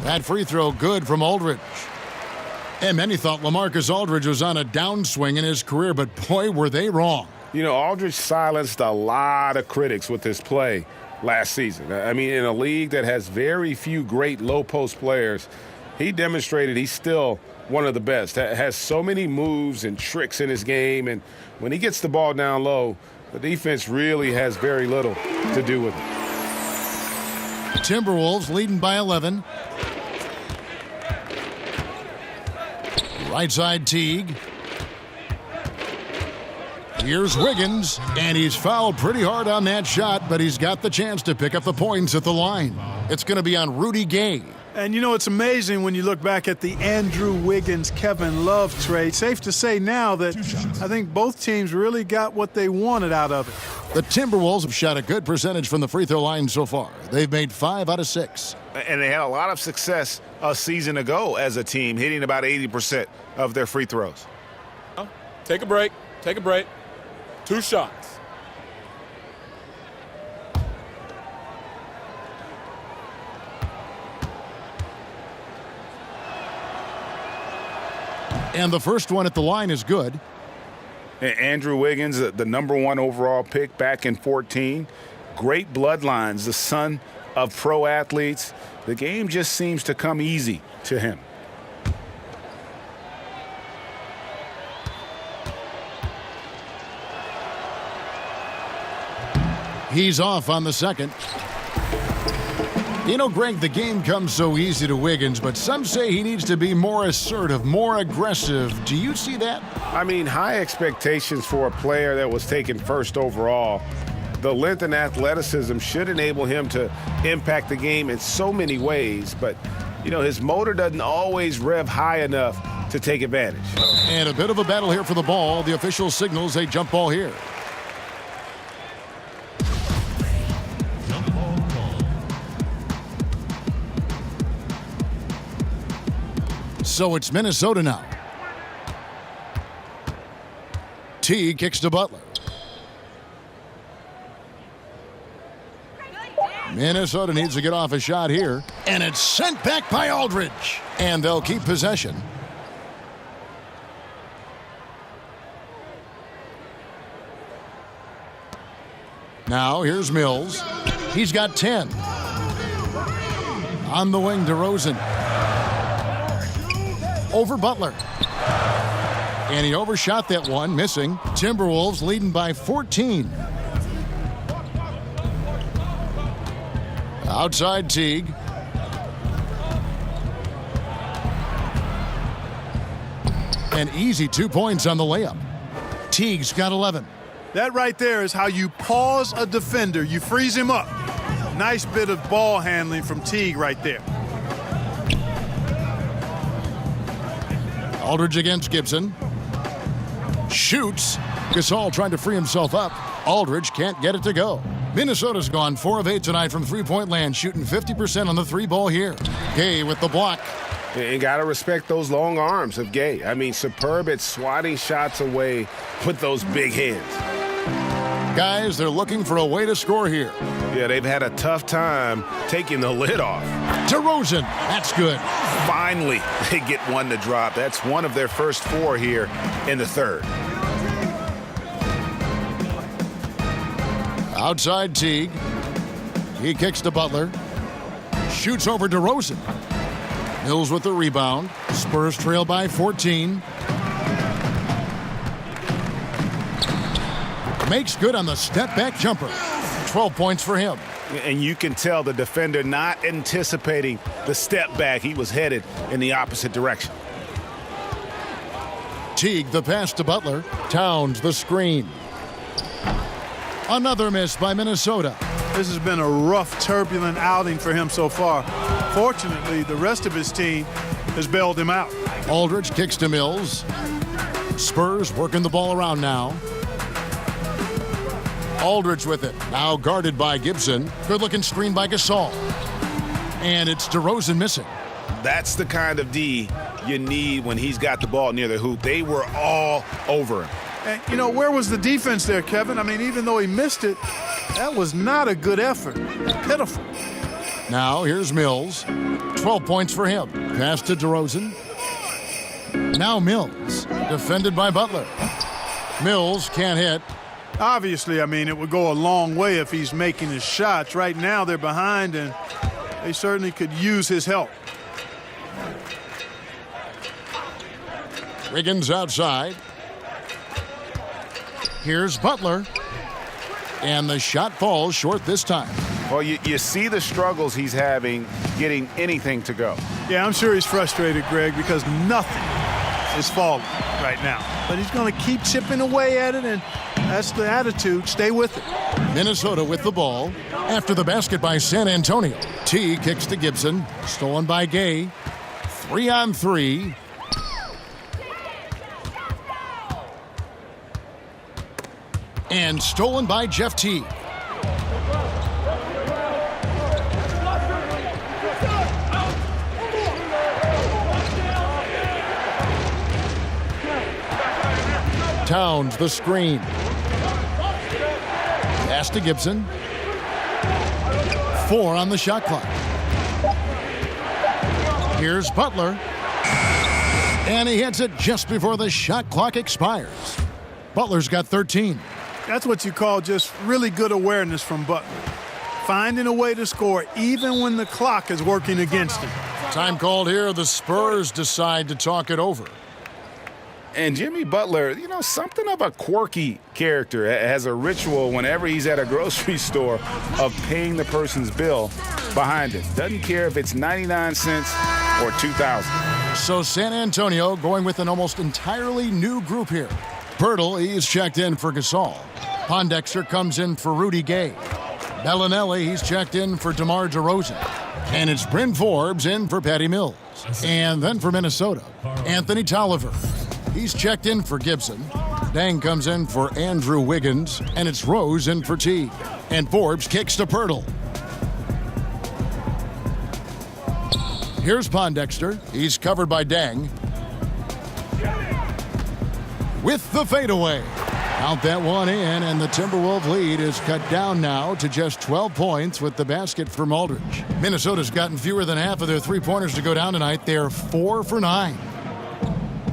That free throw good from Aldridge. And many thought LaMarcus Aldridge was on a downswing in his career, but boy, were they wrong.
You know, Aldridge silenced a lot of critics with his play last season. I mean, in a league that has very few great low-post players, he demonstrated he's still one of the best. Has so many moves and tricks in his game, and when he gets the ball down low, the defense really has very little to do with it.
Timberwolves leading by 11. Right side Teague. Here's Wiggins, and he's fouled pretty hard on that shot, but he's got the chance to pick up the points at the line. It's going to be on Rudy Gay.
And, you know, it's amazing when you look back at the Andrew Wiggins-Kevin Love trade. Safe to say now that I think both teams really got what they wanted out of it.
The Timberwolves have shot a good percentage from the free throw line so far. They've made 5 out of 6.
And they had a lot of success a season ago as a team, hitting about 80% of their free throws.
Take a break. Take a break. 2 shots.
And the first one at the line is good.
Andrew Wiggins, the #1 overall pick back in 14. Great bloodlines, the son of pro athletes. The game just seems to come easy to him.
He's off on the second. You know, Greg, the game comes so easy to Wiggins, but some say he needs to be more assertive, more aggressive. Do you see that?
I mean, high expectations for a player that was taken first overall. The length and athleticism should enable him to impact the game in so many ways, but, you know, his motor doesn't always rev high enough to take advantage.
And a bit of a battle here for the ball. The official signals a jump ball here. So it's Minnesota now. T kicks to Butler. Minnesota needs to get off a shot here. And it's sent back by Aldridge. And they'll keep possession. Now here's Mills. He's got 10. On the wing, DeRozan. Over Butler. And he overshot that one, missing. Timberwolves leading by 14. Outside Teague. An easy 2 points on the layup. Teague's got 11.
That right there is how you pause a defender. You freeze him up. Nice bit of ball handling from Teague right there.
Aldridge against Gibson. Shoots. Gasol trying to free himself up. Aldridge can't get it to go. Minnesota's gone 4 of 8 tonight from three-point land, shooting 50% on the three ball here. Gay with the block.
And got to respect those long arms of Gay. I mean, superb at swatting shots away with those big hands.
Guys, they're looking for a way to score here.
Yeah, they've had a tough time taking the lid off.
DeRozan, that's good.
Finally, they get one to drop. That's one of their first 4 here in the third.
Outside Teague. He kicks to Butler. Shoots over DeRozan. Mills with the rebound. Spurs trail by 14. Makes good on the step-back jumper. 12 points for him.
And you can tell the defender not anticipating the step back. He was headed in the opposite direction.
Teague the pass to Butler. Towns the screen. Another miss by Minnesota.
This has been a rough, turbulent outing for him so far. Fortunately, the rest of his team has bailed him out.
Aldridge kicks to Mills. Spurs working the ball around now. Aldridge with it. Now guarded by Gibson. Good-looking screen by Gasol. And it's DeRozan missing.
That's the kind of D you need when he's got the ball near the hoop. They were all over him.
And, you know, where was the defense there, Kevin? I mean, even though he missed it, that was not a good effort. Pitiful.
Now here's Mills. 12 points for him. Pass to DeRozan. Now Mills. Defended by Butler. Mills can't hit.
Obviously, I mean, it would go a long way if he's making his shots. Right now, they're behind, and they certainly could use his help.
Wiggins outside. Here's Butler. And the shot falls short this time.
Well, you see the struggles he's having getting anything to go.
Yeah, I'm sure he's frustrated, Greg, because nothing is falling right now. But he's going to keep chipping away at it, and that's the attitude. Stay with it.
Minnesota with the ball. After the basket by San Antonio. T kicks to Gibson. Stolen by Gay. 3-on-3. And stolen by Jeff Teague. Towns the screen. Pass to Gibson. 4 on the shot clock. Here's Butler. And he hits it just before the shot clock expires. Butler's got 13.
That's what you call just really good awareness from Butler. Finding a way to score even when the clock is working against him.
Time called here. The Spurs decide to talk it over.
And Jimmy Butler, you know, something of a quirky character, has a ritual whenever he's at a grocery store of paying the person's bill behind it. Doesn't care if it's 99 cents or 2,000.
So San Antonio going with an almost entirely new group here. Pirtle, he's checked in for Gasol. Pondexter comes in for Rudy Gay. Bellinelli, he's checked in for DeMar DeRozan. And it's Bryn Forbes in for Patty Mills. And then for Minnesota, Anthony Tolliver. He's checked in for Gibson. Dang comes in for Andrew Wiggins. And it's Rose in for Teague. And Forbes kicks to Pirtle. Here's Pondexter. He's covered by Dang. With the fadeaway. Count that one in, and the Timberwolves lead is cut down now to just 12 points with the basket from Aldridge. Minnesota's gotten fewer than half of their three-pointers to go down tonight. They're 4 for 9.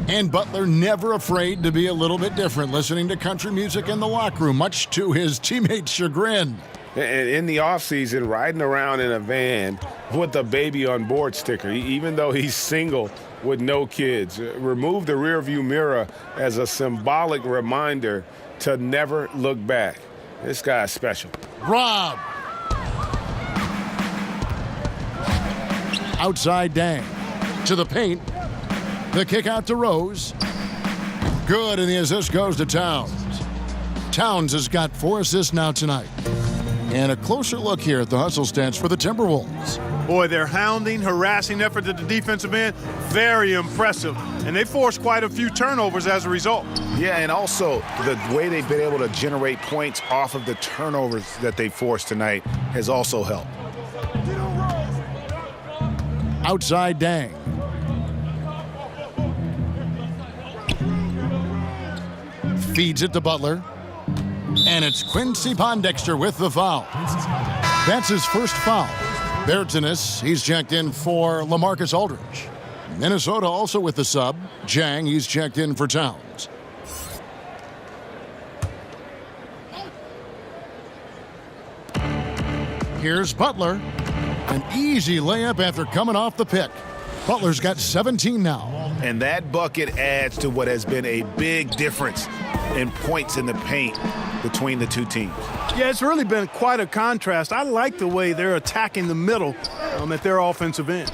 And Butler never afraid to be a little bit different, listening to country music in the locker room, much to his teammates' chagrin.
And in the offseason, riding around in a van with a baby on board sticker, even though he's single with no kids. Remove the rearview mirror as a symbolic reminder to never look back. This guy's special.
Rob. Outside Dang. To the paint. The kick out to Rose. Good, and the assist goes to Towns. Towns has got 4 assists now tonight. And a closer look here at the hustle stats for the Timberwolves.
Boy, their hounding, harassing effort at the defensive end, very impressive. And they forced quite a few turnovers as a result.
Yeah, and also the way they've been able to generate points off of the turnovers that they forced tonight has also helped.
Outside Dang. Feeds it to Butler. And it's Quincy Pondexter with the foul. That's his first foul. Bertanis, he's checked in for LaMarcus Aldridge. Minnesota also with the sub. Jang, he's checked in for Towns. Here's Butler. An easy layup after coming off the pick. Butler's got 17 now.
And that bucket adds to what has been a big difference in points in the paint between the two teams.
Yeah, it's really been quite a contrast. I like the way they're attacking the middle at their offensive end.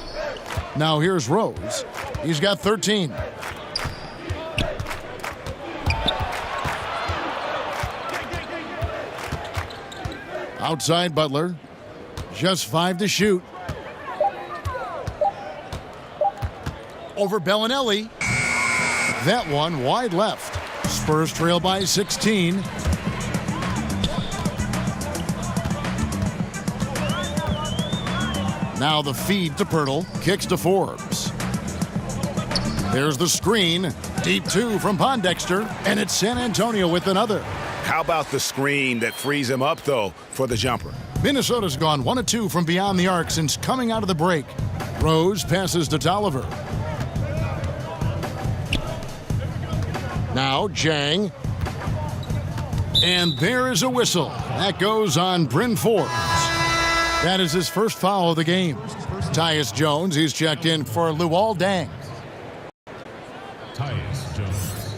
Now here's Rose. He's got 13. Outside Butler. Just 5 to shoot. Over Bellinelli. That one wide left. Spurs trail by 16. Now the feed to Pirtle. Kicks to Forbes. There's the screen. Deep 2 from Pondexter. And it's San Antonio with another.
How about the screen that frees him up, though, for the jumper?
Minnesota's gone 1 of 2 from beyond the arc since coming out of the break. Rose passes to Tolliver. Now Jang. And there is a whistle. That goes on Bryn Forbes. That is his first foul of the game. Tyus Jones, he's checked in for Luol Deng.
Tyus Jones.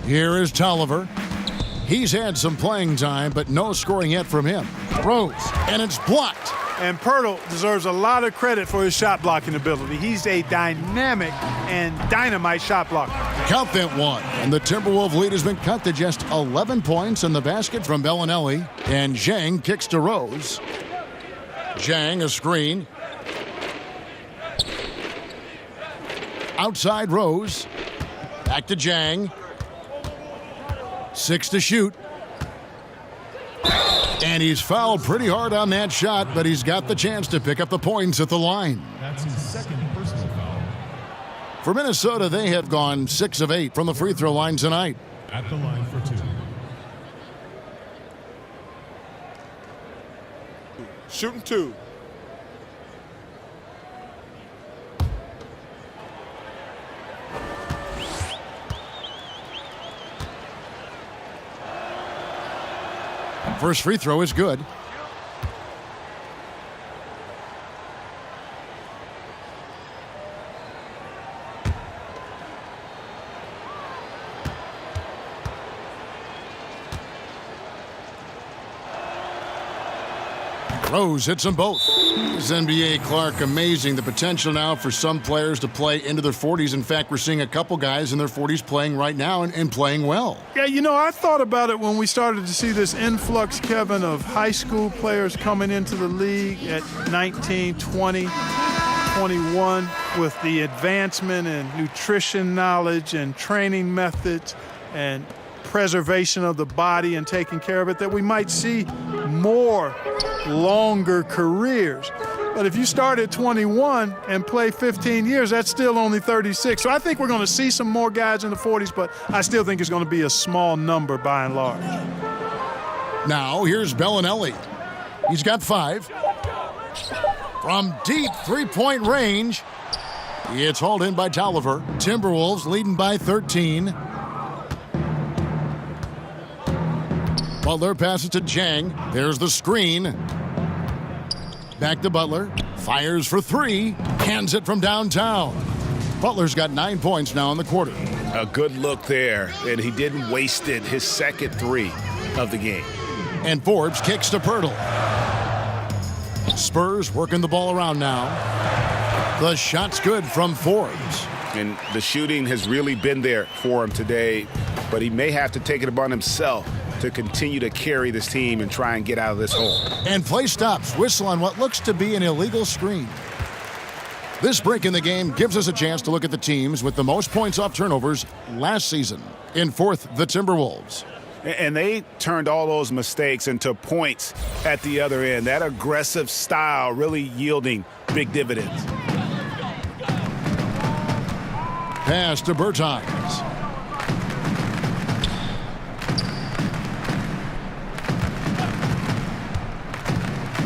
Here is Tolliver. He's had some playing time, but no scoring yet from him. Rose, and it's blocked.
And Pirtle deserves a lot of credit for his shot blocking ability. He's a dynamic and dynamite shot blocker.
Count that one. And the Timberwolves lead has been cut to just 11 points in the basket from Bellinelli. And Zhang kicks to Rose. Zhang, a screen. Outside Rose. Back to Zhang. 6 to shoot. And he's fouled pretty hard on that shot, but he's got the chance to pick up the points at the line.
That's his second personal foul.
For Minnesota, they have gone 6 of 8 from the free throw line tonight.
At the line for 2.
Shooting 2.
First free throw is good. Rose hits them both. This NBA Clark, amazing. The potential now for some players to play into their 40s. In fact, we're seeing a couple guys in their 40s playing right now and playing well.
Yeah, you know, I thought about it when we started to see this influx, Kevin, of high school players coming into the league at 19, 20, 21 with the advancement in nutrition knowledge and training methods and preservation of the body and taking care of it, that we might see more longer careers. But But if you start at 21 and play 15 years, that's still only 36. So I think we're going to see some more guys in the 40s, but I still think it's going to be a small number by and large.
Now here's Bellinelli. He's got 5. From deep three-point range, it's hauled in by Tolliver. Timberwolves leading by 13. Butler passes to Jang. There's the screen. Back to Butler. Fires for 3. Hands it from downtown. Butler's got 9 points now in the quarter.
A good look there, and he didn't waste it. His second 3 of the game.
And Forbes kicks to Pirtle. Spurs working the ball around now. The shot's good from Forbes.
And the shooting has really been there for him today, but he may have to take it upon himself to continue to carry this team and try and get out of this hole.
And play stops. Whistle on what looks to be an illegal screen. This break in the game gives us a chance to look at the teams with the most points off turnovers last season. In fourth, the Timberwolves.
And they turned all those mistakes into points at the other end. That aggressive style really yielding big dividends.
Pass to Bertans.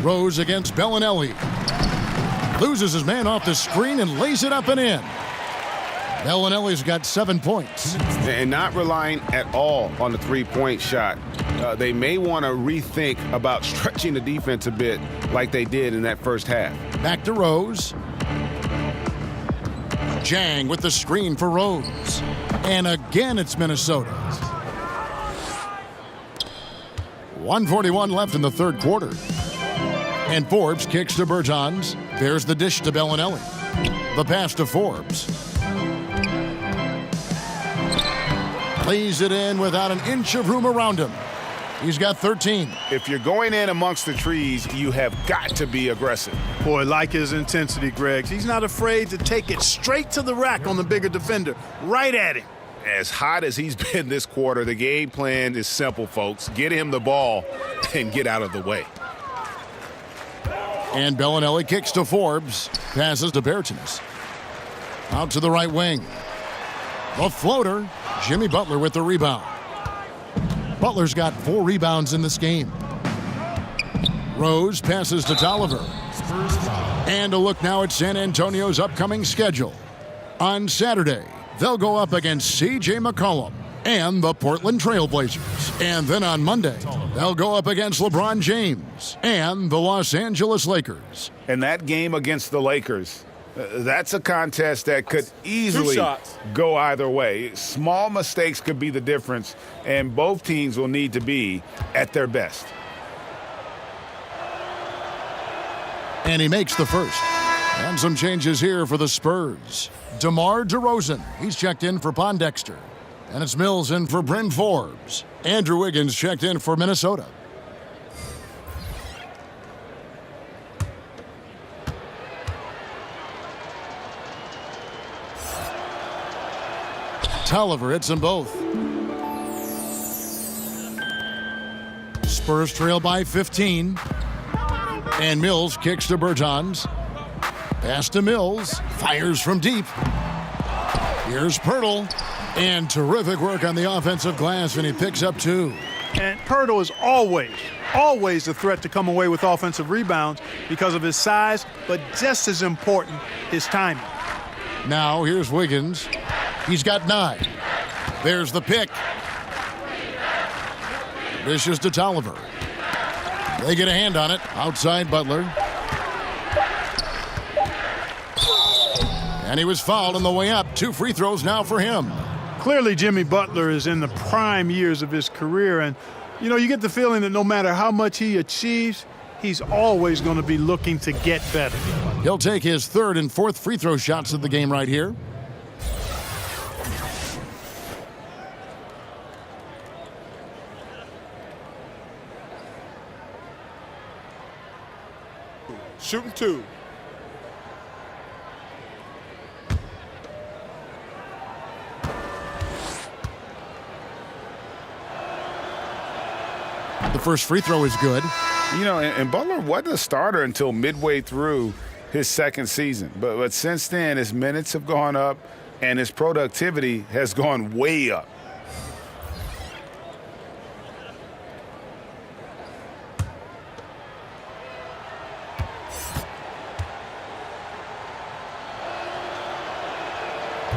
Rose against Bellinelli. Loses his man off the screen and lays it up and in. Bellinelli's got 7 points.
And not relying at all on the three-point shot. They may want to rethink about stretching the defense a bit like they did in that first half.
Back to Rose. Jang with the screen for Rose. And again, it's Minnesota. 1:41 left in the third quarter. And Forbes kicks to Bertans. There's the dish to Bellinelli. The pass to Forbes. Lays it in without an inch of room around him. He's got 13.
If you're going in amongst the trees, you have got to be aggressive.
Boy, like his intensity, Greg. He's not afraid to take it straight to the rack on the bigger defender. Right at him.
As hot as he's been this quarter, the game plan is simple, folks. Get him the ball and get out of the way.
And Bellinelli kicks to Forbes. Passes to Bertans. Out to the right wing. The floater. Jimmy Butler with the rebound. Butler's got 4 rebounds in this game. Rose passes to Tolliver. And a look now at San Antonio's upcoming schedule. On Saturday, they'll go up against C.J. McCollum and the Portland Trail Blazers. And then on Monday, they'll go up against LeBron James and the Los Angeles Lakers.
And that game against the Lakers, that's a contest that could easily go either way. Small mistakes could be the difference, and both teams will need to be at their best.
And he makes the first. And some changes here for the Spurs. DeMar DeRozan, he's checked in for Pondexter. And it's Mills in for Bryn Forbes. Andrew Wiggins checked in for Minnesota. Tolliver hits them both. Spurs trail by 15. And Mills kicks to Bertans. Pass to Mills. Fires from deep. Here's Pirtle. And terrific work on the offensive glass, and he picks up 2.
And Pirtle is always a threat to come away with offensive rebounds because of his size, but just as important, his timing.
Now here's Wiggins. He's got 9. There's the pick. Dishes to Tolliver. They get a hand on it. Outside Butler. And he was fouled on the way up. 2 free throws now for him.
Clearly, Jimmy Butler is in the prime years of his career. And, you get the feeling that no matter how much he achieves, he's always going to be looking to get better.
He'll take his 3rd and 4th free throw shots of the game right here.
Shooting 2.
The first free throw is good.
And Butler wasn't a starter until midway through
his second season. But since then, his minutes have gone up and his productivity has gone way up.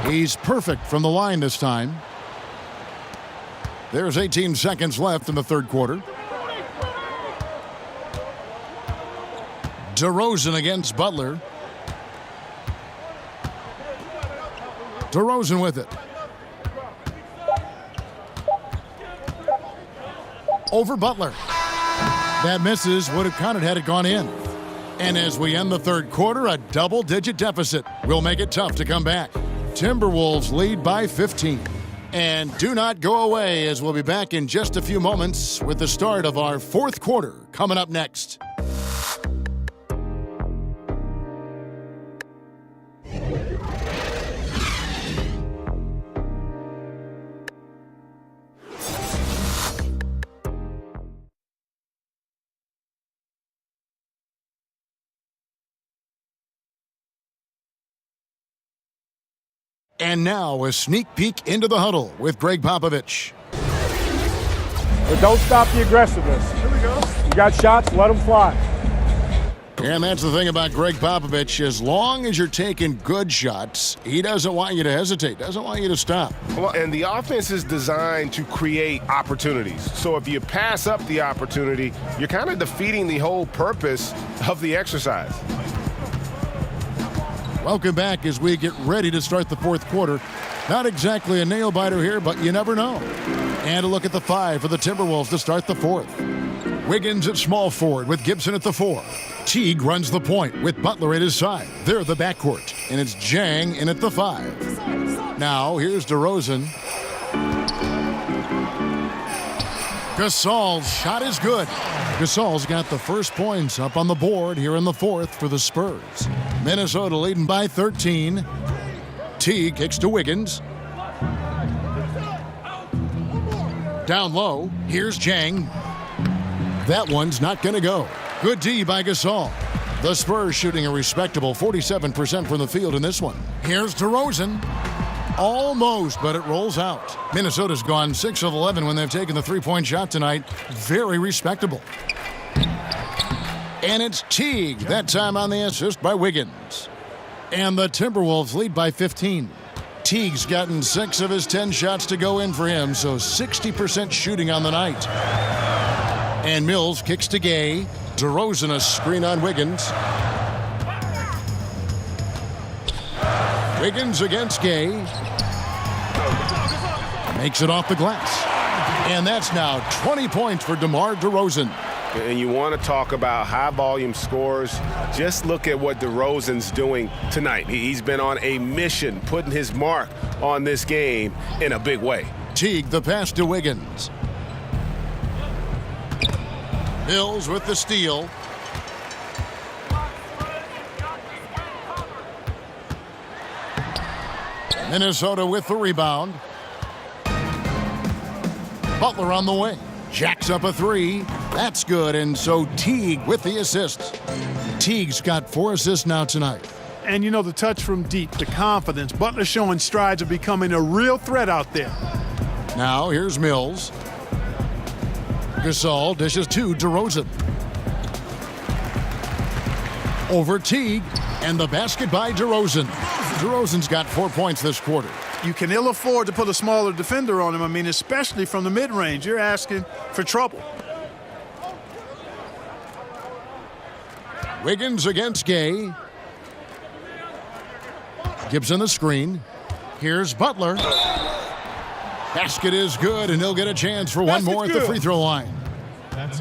He's perfect from the line this time. There's 18 seconds left in the third quarter. DeRozan against Butler. DeRozan with it. Over Butler. That misses. Would have counted had it gone in. And as we end the third quarter, a double-digit deficit will make it tough to come back. Timberwolves lead by 15. And do not go away, as we'll be back in just a few moments with the start of our fourth quarter coming up next. And now a sneak peek into the huddle with Greg Popovich.
But don't stop the aggressiveness. Here we go. You got shots, let them fly.
And that's the thing about Greg Popovich. As long as you're taking good shots, he doesn't want you to hesitate, doesn't want you to stop.
Well, and the offense is designed to create opportunities. So if you pass up the opportunity, you're kind of defeating the whole purpose of the exercise.
Welcome back as we get ready to start the fourth quarter. Not exactly a nail-biter here, but you never know. And a look at the five for the Timberwolves to start the fourth. Wiggins at small forward with Gibson at the 4. Teague runs the point with Butler at his side. They're the backcourt, and it's Jang in at the 5. Now here's DeRozan. Gasol's shot is good. Gasol's got the first points up on the board here in the fourth for the Spurs. Minnesota leading by 13. Teague kicks to Wiggins. Down low, here's Jang. That one's not going to go. Good D by Gasol. The Spurs shooting a respectable 47% from the field in this one. Here's DeRozan. Almost, but it rolls out. Minnesota's gone 6 of 11 when they've taken the three-point shot tonight. Very respectable. And it's Teague, that time on the assist by Wiggins. And the Timberwolves lead by 15. Teague's gotten 6 of his 10 shots to go in for him, so 60% shooting on the night. And Mills kicks to Gay. DeRozan a screen on Wiggins. Wiggins against Gay. Makes it off the glass. And that's now 20 points for DeMar DeRozan.
And you want to talk about high-volume scores, just look at what DeRozan's doing tonight. He's been on a mission, putting his mark on this game in a big way.
Teague the pass to Wiggins. Mills with the steal. Minnesota with the rebound. Butler on the wing. Jacks up a 3. That's good, and so Teague with the assist. Teague's got 4 assists now tonight.
And you know, the touch from deep, the confidence. Butler showing strides of becoming a real threat out there.
Now here's Mills. Gasol dishes to DeRozan. Over Teague, and the basket by DeRozan. DeRozan's got 4 points this quarter.
You can ill afford to put a smaller defender on him. I mean, especially from the mid-range. You're asking for trouble.
Wiggins against Gay. Gibson the screen. Here's Butler. Basket is good, and he'll get a chance for one more at the free throw line.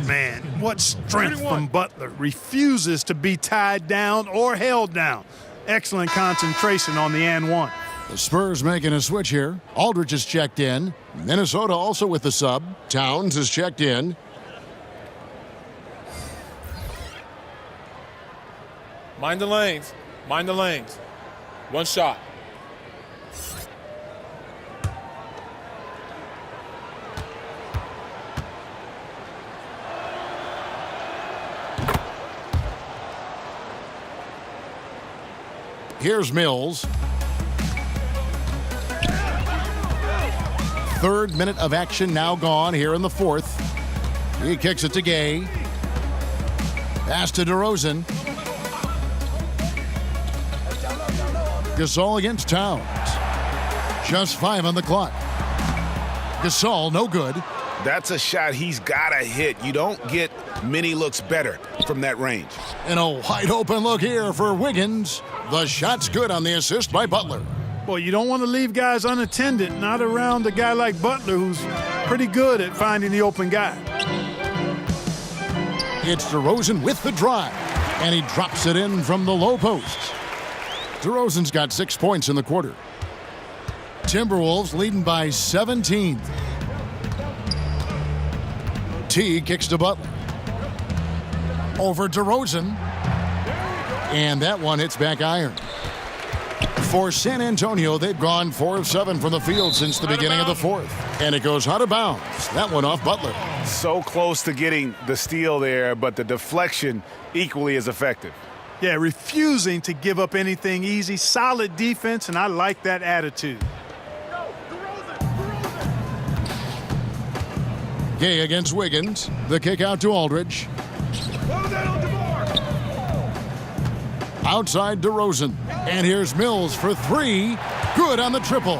Man, what strength from Butler. Refuses to be tied down or held down. Excellent concentration on the and one.
The Spurs making a switch here. Aldridge is checked in. Minnesota also with the sub. Towns is checked in.
Mind the lanes. Mind the lanes. One shot.
Here's Mills. Third minute of action now gone here in the fourth. He kicks it to Gay. Pass to DeRozan. Gasol against Towns. Just 5 on the clock. Gasol, no good.
That's a shot he's got to hit. You don't get many looks better from that range.
And a wide open look here for Wiggins. The shot's good on the assist by Butler.
Well, you don't want to leave guys unattended, not around a guy like Butler, who's pretty good at finding the open guy.
It's DeRozan with the drive, and he drops it in from the low post. DeRozan's got 6 points in the quarter. Timberwolves leading by 17. T kicks to Butler. Over DeRozan. And that one hits back iron. For San Antonio, they've gone 4 of 7 from the field since the beginning of the fourth. And it goes out of bounds. That one off Butler.
So close to getting the steal there, but the deflection equally as effective.
Yeah, refusing to give up anything easy. Solid defense, and I like that attitude.
Gay against Wiggins. The kick out to Aldridge. Outside DeRozan. And here's Mills for 3. Good on the triple.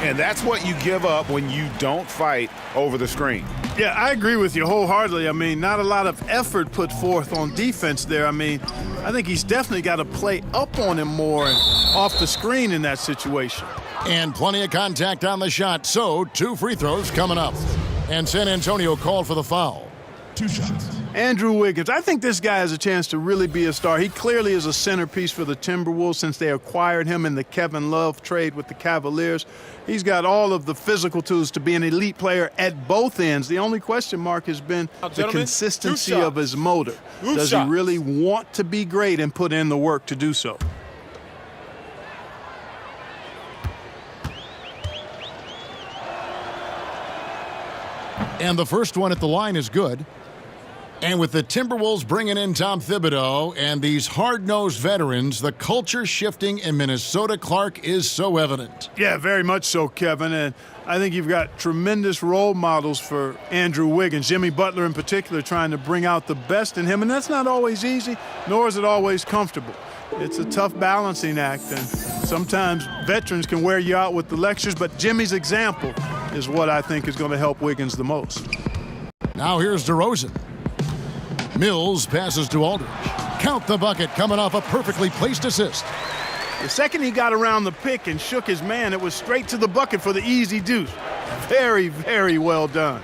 And that's what you give up when you don't fight over the screen.
Yeah, I agree with you wholeheartedly. I mean, not a lot of effort put forth on defense there. I mean, I think he's definitely got to play up on him more and off the screen in that situation.
And plenty of contact on the shot. So 2 free throws coming up. And San Antonio called for the foul.
2 shots.
Andrew Wiggins, I think this guy has a chance to really be a star. He clearly is a centerpiece for the Timberwolves since they acquired him in the Kevin Love trade with the Cavaliers. He's got all of the physical tools to be an elite player at both ends. The only question mark has been the consistency of his motor. Does he really want to be great and put in the work to do so?
And the first one at the line is good. And with the Timberwolves bringing in Tom Thibodeau and these hard-nosed veterans, the culture shifting in Minnesota, Clark, is so evident.
Yeah, very much so, Kevin. And I think you've got tremendous role models for Andrew Wiggins, Jimmy Butler in particular, trying to bring out the best in him. And that's not always easy, nor is it always comfortable. It's a tough balancing act, and sometimes veterans can wear you out with the lectures, but Jimmy's example is what I think is going to help Wiggins the most.
Now here's DeRozan. Mills passes to Aldridge. Count the bucket coming off a perfectly placed assist.
The second he got around the pick and shook his man, it was straight to the bucket for the easy deuce. Very, very well done.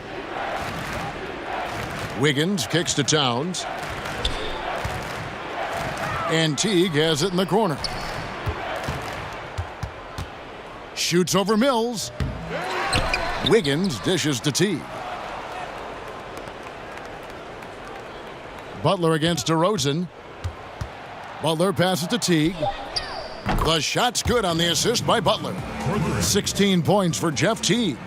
Wiggins kicks to Towns. And Teague has it in the corner. Shoots over Mills. Wiggins dishes to Teague. Butler against DeRozan. Butler passes to Teague. The shot's good on the assist by Butler. 16 points for Jeff Teague.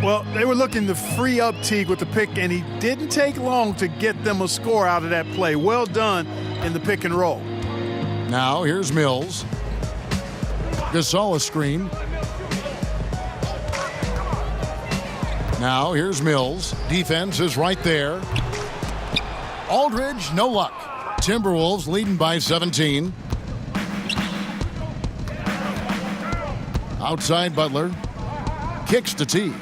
Well, they were looking to free up Teague with the pick, and he didn't take long to get them a score out of that play. Well done in the pick and roll.
Now here's Mills. Gasol a screen. Now here's Mills. Defense is right there. Aldridge, no luck. Timberwolves leading by 17. Outside Butler. Kicks to Teague.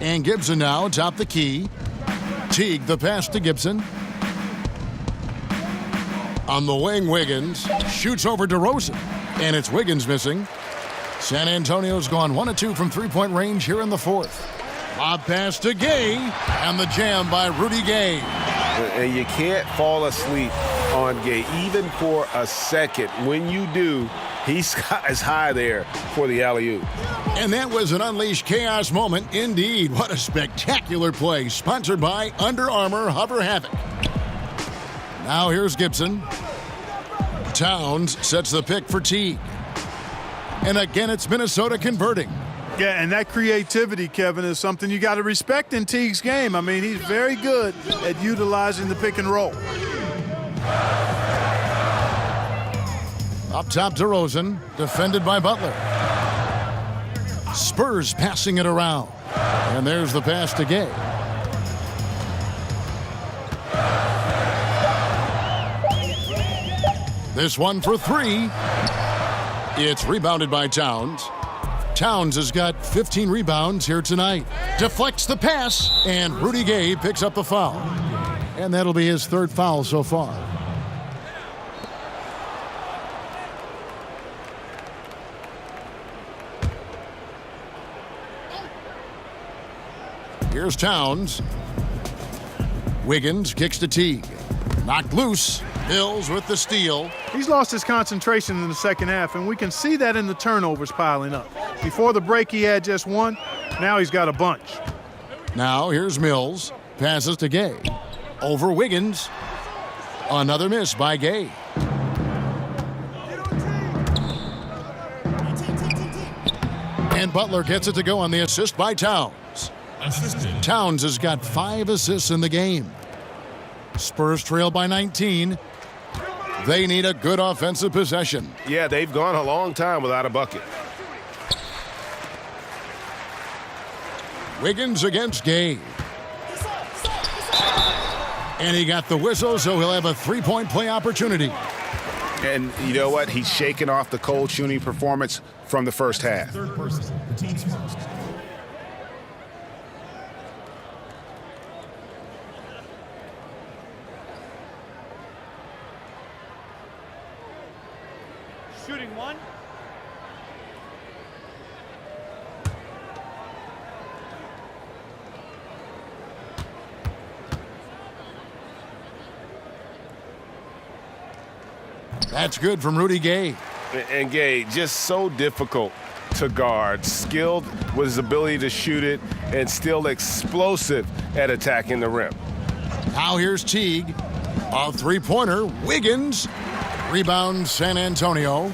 And Gibson now atop the key. Teague the pass to Gibson. On the wing, Wiggins shoots over DeRozan. And it's Wiggins missing. San Antonio's gone 1 of 2 from three-point range here in the fourth. Lob pass to Gay, and the jam by Rudy Gay.
And you can't fall asleep on Gay, even for a second. When you do, he's as high there for the alley-oop.
And that was an unleashed chaos moment indeed. What a spectacular play, sponsored by Under Armour Hover Havoc. Now here's Gibson. Towns sets the pick for Teague. And again, it's Minnesota converting.
Yeah, and that creativity, Kevin, is something you got to respect in Teague's game. I mean, he's very good at utilizing the pick and roll.
Up top, DeRozan, defended by Butler. Spurs passing it around. And there's the pass to Gay. This one for three. It's rebounded by Towns. Towns has got 15 rebounds here tonight. Deflects the pass, and Rudy Gay picks up the foul. And that'll be his third foul so far. Here's Towns. Wiggins kicks to Teague. Knocked loose. Mills with the steal.
He's lost his concentration in the second half, and we can see that in the turnovers piling up. Before the break, he had just one. Now he's got a bunch.
Now here's Mills. Passes to Gay. Over Wiggins. Another miss by Gay. And Butler gets it to go on the assist by Towns. Towns has got 5 assists in the game. Spurs trail by 19. They need a good offensive possession.
Yeah, they've gone a long time without a bucket.
Wiggins against Gay. And he got the whistle, so he'll have a three-point play opportunity.
And you know what? He's shaking off the cold shooting performance from the first half.
Third person, the team's first.
Shooting one.
That's good from Rudy Gay.
And Gay, just so difficult to guard. Skilled with his ability to shoot it and still explosive at attacking the rim.
Now here's Teague. A three-pointer. Wiggins. Rebound San Antonio.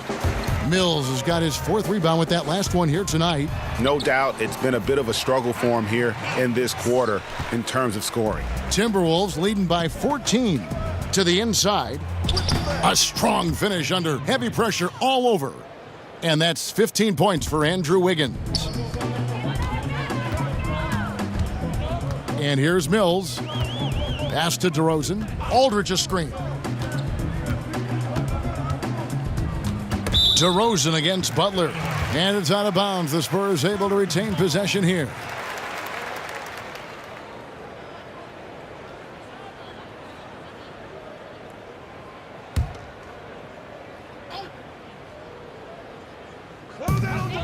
Mills has got his 4th rebound with that last one here tonight.
No doubt it's been a bit of a struggle for him here in this quarter in terms of scoring.
Timberwolves leading by 14 to the inside. A strong finish under heavy pressure all over. And that's 15 points for Andrew Wiggins. And here's Mills. Pass to DeRozan. Aldridge a screen. DeRozan against Butler. And it's out of bounds. The Spurs able to retain possession here.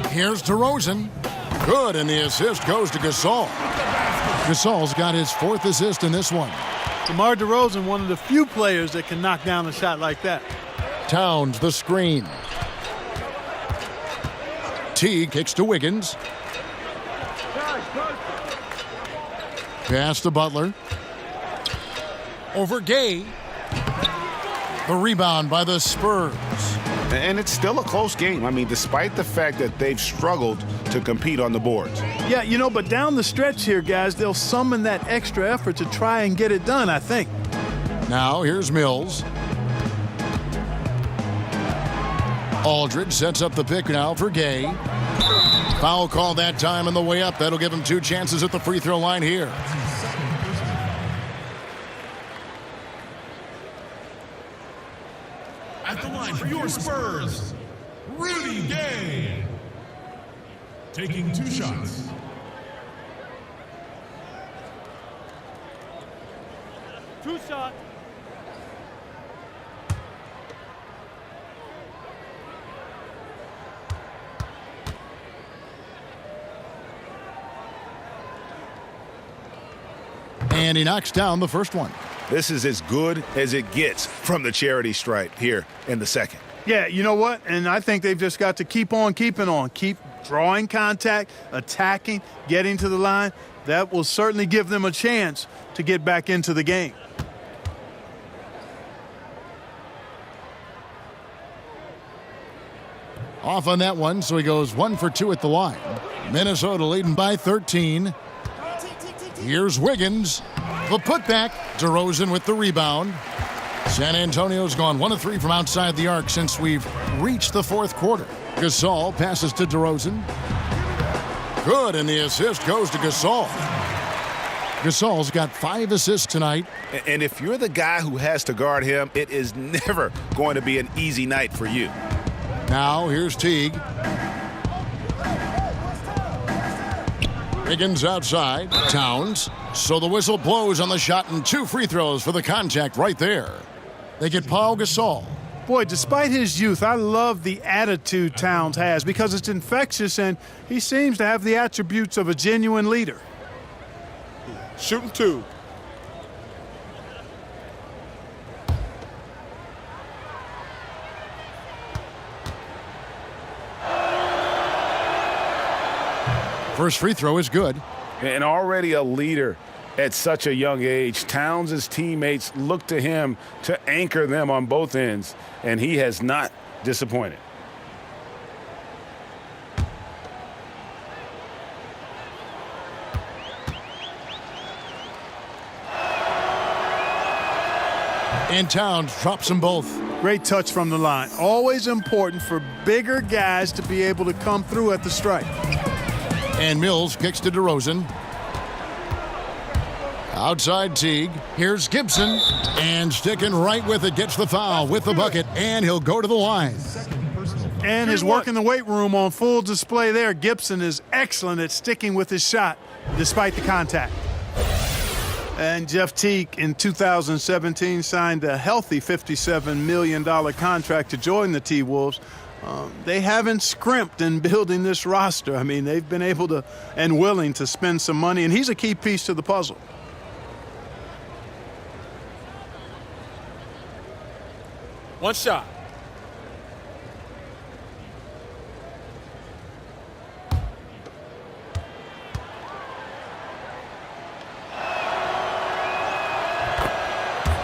Here's DeRozan. Good, and the assist goes to Gasol. Gasol's got his 4th assist in this one.
DeMar DeRozan, one of the few players that can knock down a shot like that.
Towns the screen. Teague kicks to Wiggins. Pass to Butler. Over Gay. The rebound by the Spurs.
And it's still a close game. I mean, despite the fact that they've struggled to compete on the boards.
Yeah, you know, but down the stretch here, guys, they'll summon that extra effort to try and get it done, I think.
Now here's Mills. Aldridge sets up the pick now for Gay. Foul call that time on the way up. That'll give him 2 chances at the free throw line here.
At the line for your Spurs, Rudy Gay. Taking 2 shots.
Two shot.
And he knocks down the first one.
This is as good as it gets from the charity stripe here in the second.
Yeah, you know what? And I think they've just got to keep on keeping on. Keep drawing contact, attacking, getting to the line. That will certainly give them a chance to get back into the game.
Off on that one, so he goes 1 for 2 at the line. Minnesota leading by 13. Here's Wiggins. The putback. DeRozan with the rebound. San Antonio's gone 1 of 3 from outside the arc since we've reached the fourth quarter. Gasol passes to DeRozan. Good, and the assist goes to Gasol. Gasol's got 5 assists tonight.
And if you're the guy who has to guard him, it is never going to be an easy night for you.
Now here's Teague. Higgins outside. Towns. So the whistle blows on the shot and 2 free throws for the contact right there. They get Paul Gasol.
Boy, despite his youth, I love the attitude Towns has because it's infectious and he seems to have the attributes of a genuine leader.
Shooting 2.
First free throw is good.
And already a leader at such a young age. Towns' teammates look to him to anchor them on both ends, and he has not disappointed.
And Towns drops them both.
Great touch from the line. Always important for bigger guys to be able to come through at the stripe.
And Mills kicks to DeRozan. Outside Teague. Here's Gibson. And sticking right with it, gets the foul with the bucket, and he'll go to the line.
And his work in the weight room on full display there. Gibson is excellent at sticking with his shot despite the contact. And Jeff Teague in 2017 signed a healthy $57 million contract to join the T-Wolves. They haven't scrimped in building this roster. I mean, they've been able to and willing to spend some money, and he's a key piece to the puzzle.
One shot.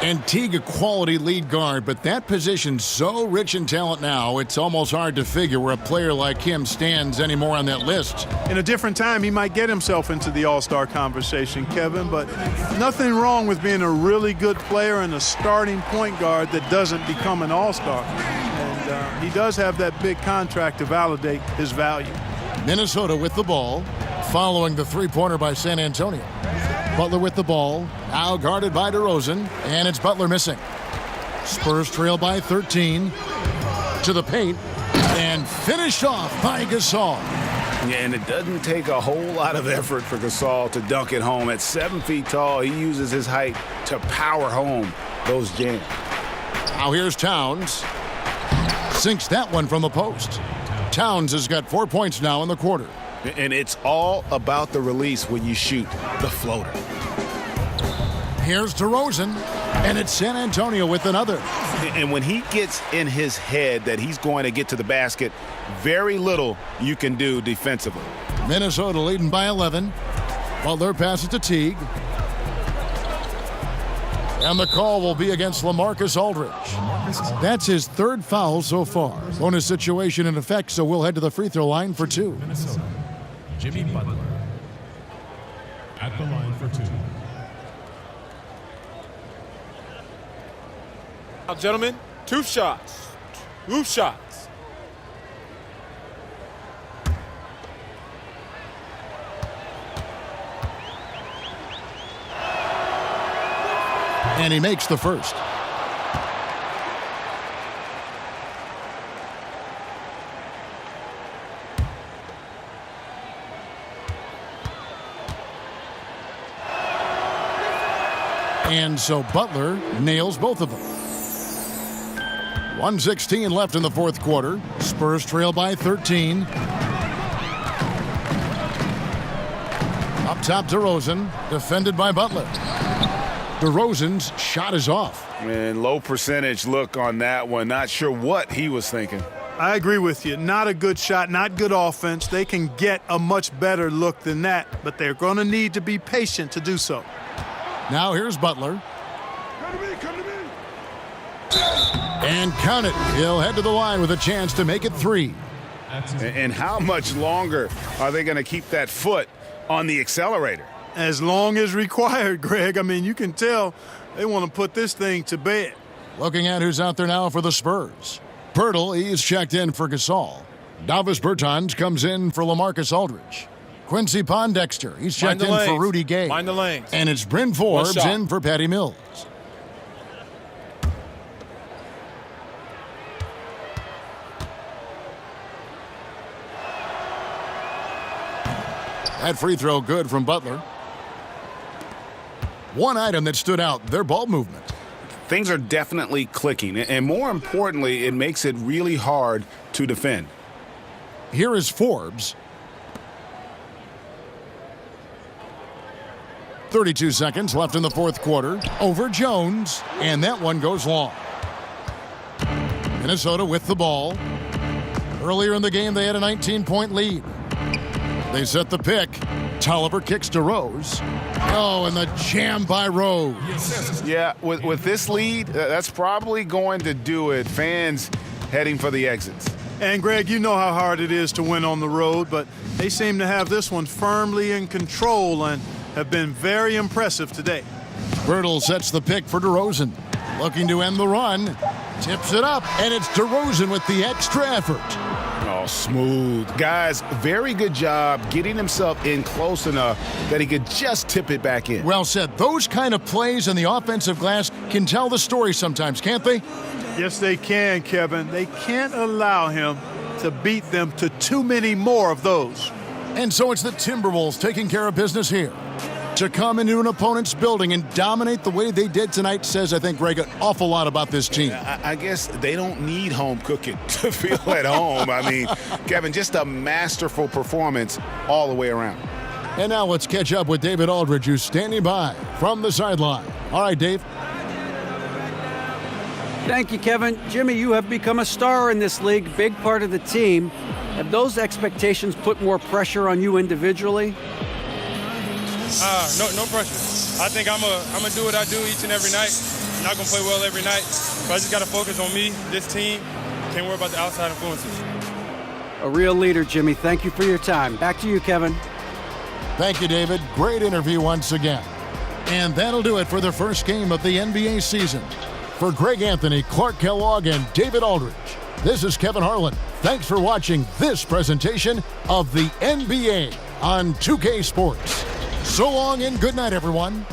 And Teague, a quality lead guard, but that position's so rich in talent now, it's almost hard to figure where a player like him stands anymore on that list.
In a different time, he might get himself into the All-Star conversation, Kevin, but nothing wrong with being a really good player and a starting point guard that doesn't become an All-Star. And he does have that big contract to validate his value.
Minnesota with the ball, following the three-pointer by San Antonio. Butler with the ball, now guarded by DeRozan, and it's Butler missing. Spurs trail by 13 to the paint, and finished off by Gasol.
Yeah, and it doesn't take a whole lot of effort for Gasol to dunk it home. At 7 feet tall, he uses his height to power home those jams.
Now here's Towns. Sinks that one from the post. Towns has got 4 points now in the quarter.
And it's all about the release when you shoot the floater.
Here's DeRozan, and it's San Antonio with another.
And when he gets in his head that he's going to get to the basket, very little you can do defensively.
Minnesota leading by 11. Butler passes to Teague. And the call will be against LaMarcus Aldridge. That's his 3rd foul so far. Bonus situation in effect, so we'll head to the free throw line for 2.
Minnesota, Jimmy Butler at the line for 2.
Now, gentlemen, 2 shots. 2 shots.
And he makes the first. And so Butler nails both of them. 1:16 left in the fourth quarter. Spurs trail by 13. Up top, DeRozan, defended by Butler. DeRozan's shot is off.
And low percentage look on that one. Not sure what he was thinking.
I agree with you. Not a good shot, not good offense. They can get a much better look than that, but they're going to need to be patient to do so.
Now here's Butler.
Come to me, come to me.
And count it. He'll head to the line with a chance to make it 3.
And how much longer are they going to keep that foot on the accelerator?
As long as required, Greg. I mean, you can tell they want to put this thing to bed.
Looking at who's out there now for the Spurs. Pirtle, he's checked in for Gasol. Davis Bertans comes in for LaMarcus Aldridge. Quincy Pondexter, he's checked in for Rudy Gay.
Mind the lanes.
And it's Bryn Forbes in for Patty Mills. That free throw good from Butler. One item that stood out, their ball movement.
Things are definitely clicking, and more importantly, it makes it really hard to defend.
Here is Forbes. 32 seconds left in the fourth quarter. Over Jones, and that one goes long. Minnesota with the ball. Earlier in the game, they had a 19-point lead. They set the pick. Tolliver kicks to Rose. Oh, and the jam by Rose.
Yeah, with this lead, that's probably going to do it. Fans heading for the exits.
And, Greg, you know how hard it is to win on the road, but they seem to have this one firmly in control and have been very impressive today.
Birtle sets the pick for DeRozan. Looking to end the run. Tips it up, and it's DeRozan with the extra effort.
Oh, smooth. Guys, very good job getting himself in close enough that he could just tip it back in.
Well said. Those kind of plays in the offensive glass can tell the story sometimes, can't they?
Yes, they can, Kevin. They can't allow him to beat them to too many more of those.
And so it's the Timberwolves taking care of business here. To come into an opponent's building and dominate the way they did tonight says, I think, Greg, an awful lot about this team.
I guess they don't need home cooking to feel at home. I mean, Kevin, just a masterful performance all the way around.
And now let's catch up with David Aldridge, who's standing by from the sideline. All right, Dave.
Thank you, Kevin. Jimmy, you have become a star in this league, big part of the team. Have those expectations put more pressure on you individually?
No pressure. I think I'm gonna do what I do each and every night. I'm not gonna play well every night, but I just gotta focus on me, this team. Can't worry about the outside influences.
A real leader, Jimmy. Thank you for your time. Back to you, Kevin.
Thank you, David. Great interview once again. And that'll do it for the first game of the NBA season. For Greg Anthony, Clark Kellogg, and David Aldridge, this is Kevin Harlan. Thanks for watching this presentation of the NBA on 2K Sports. So long and good night, everyone.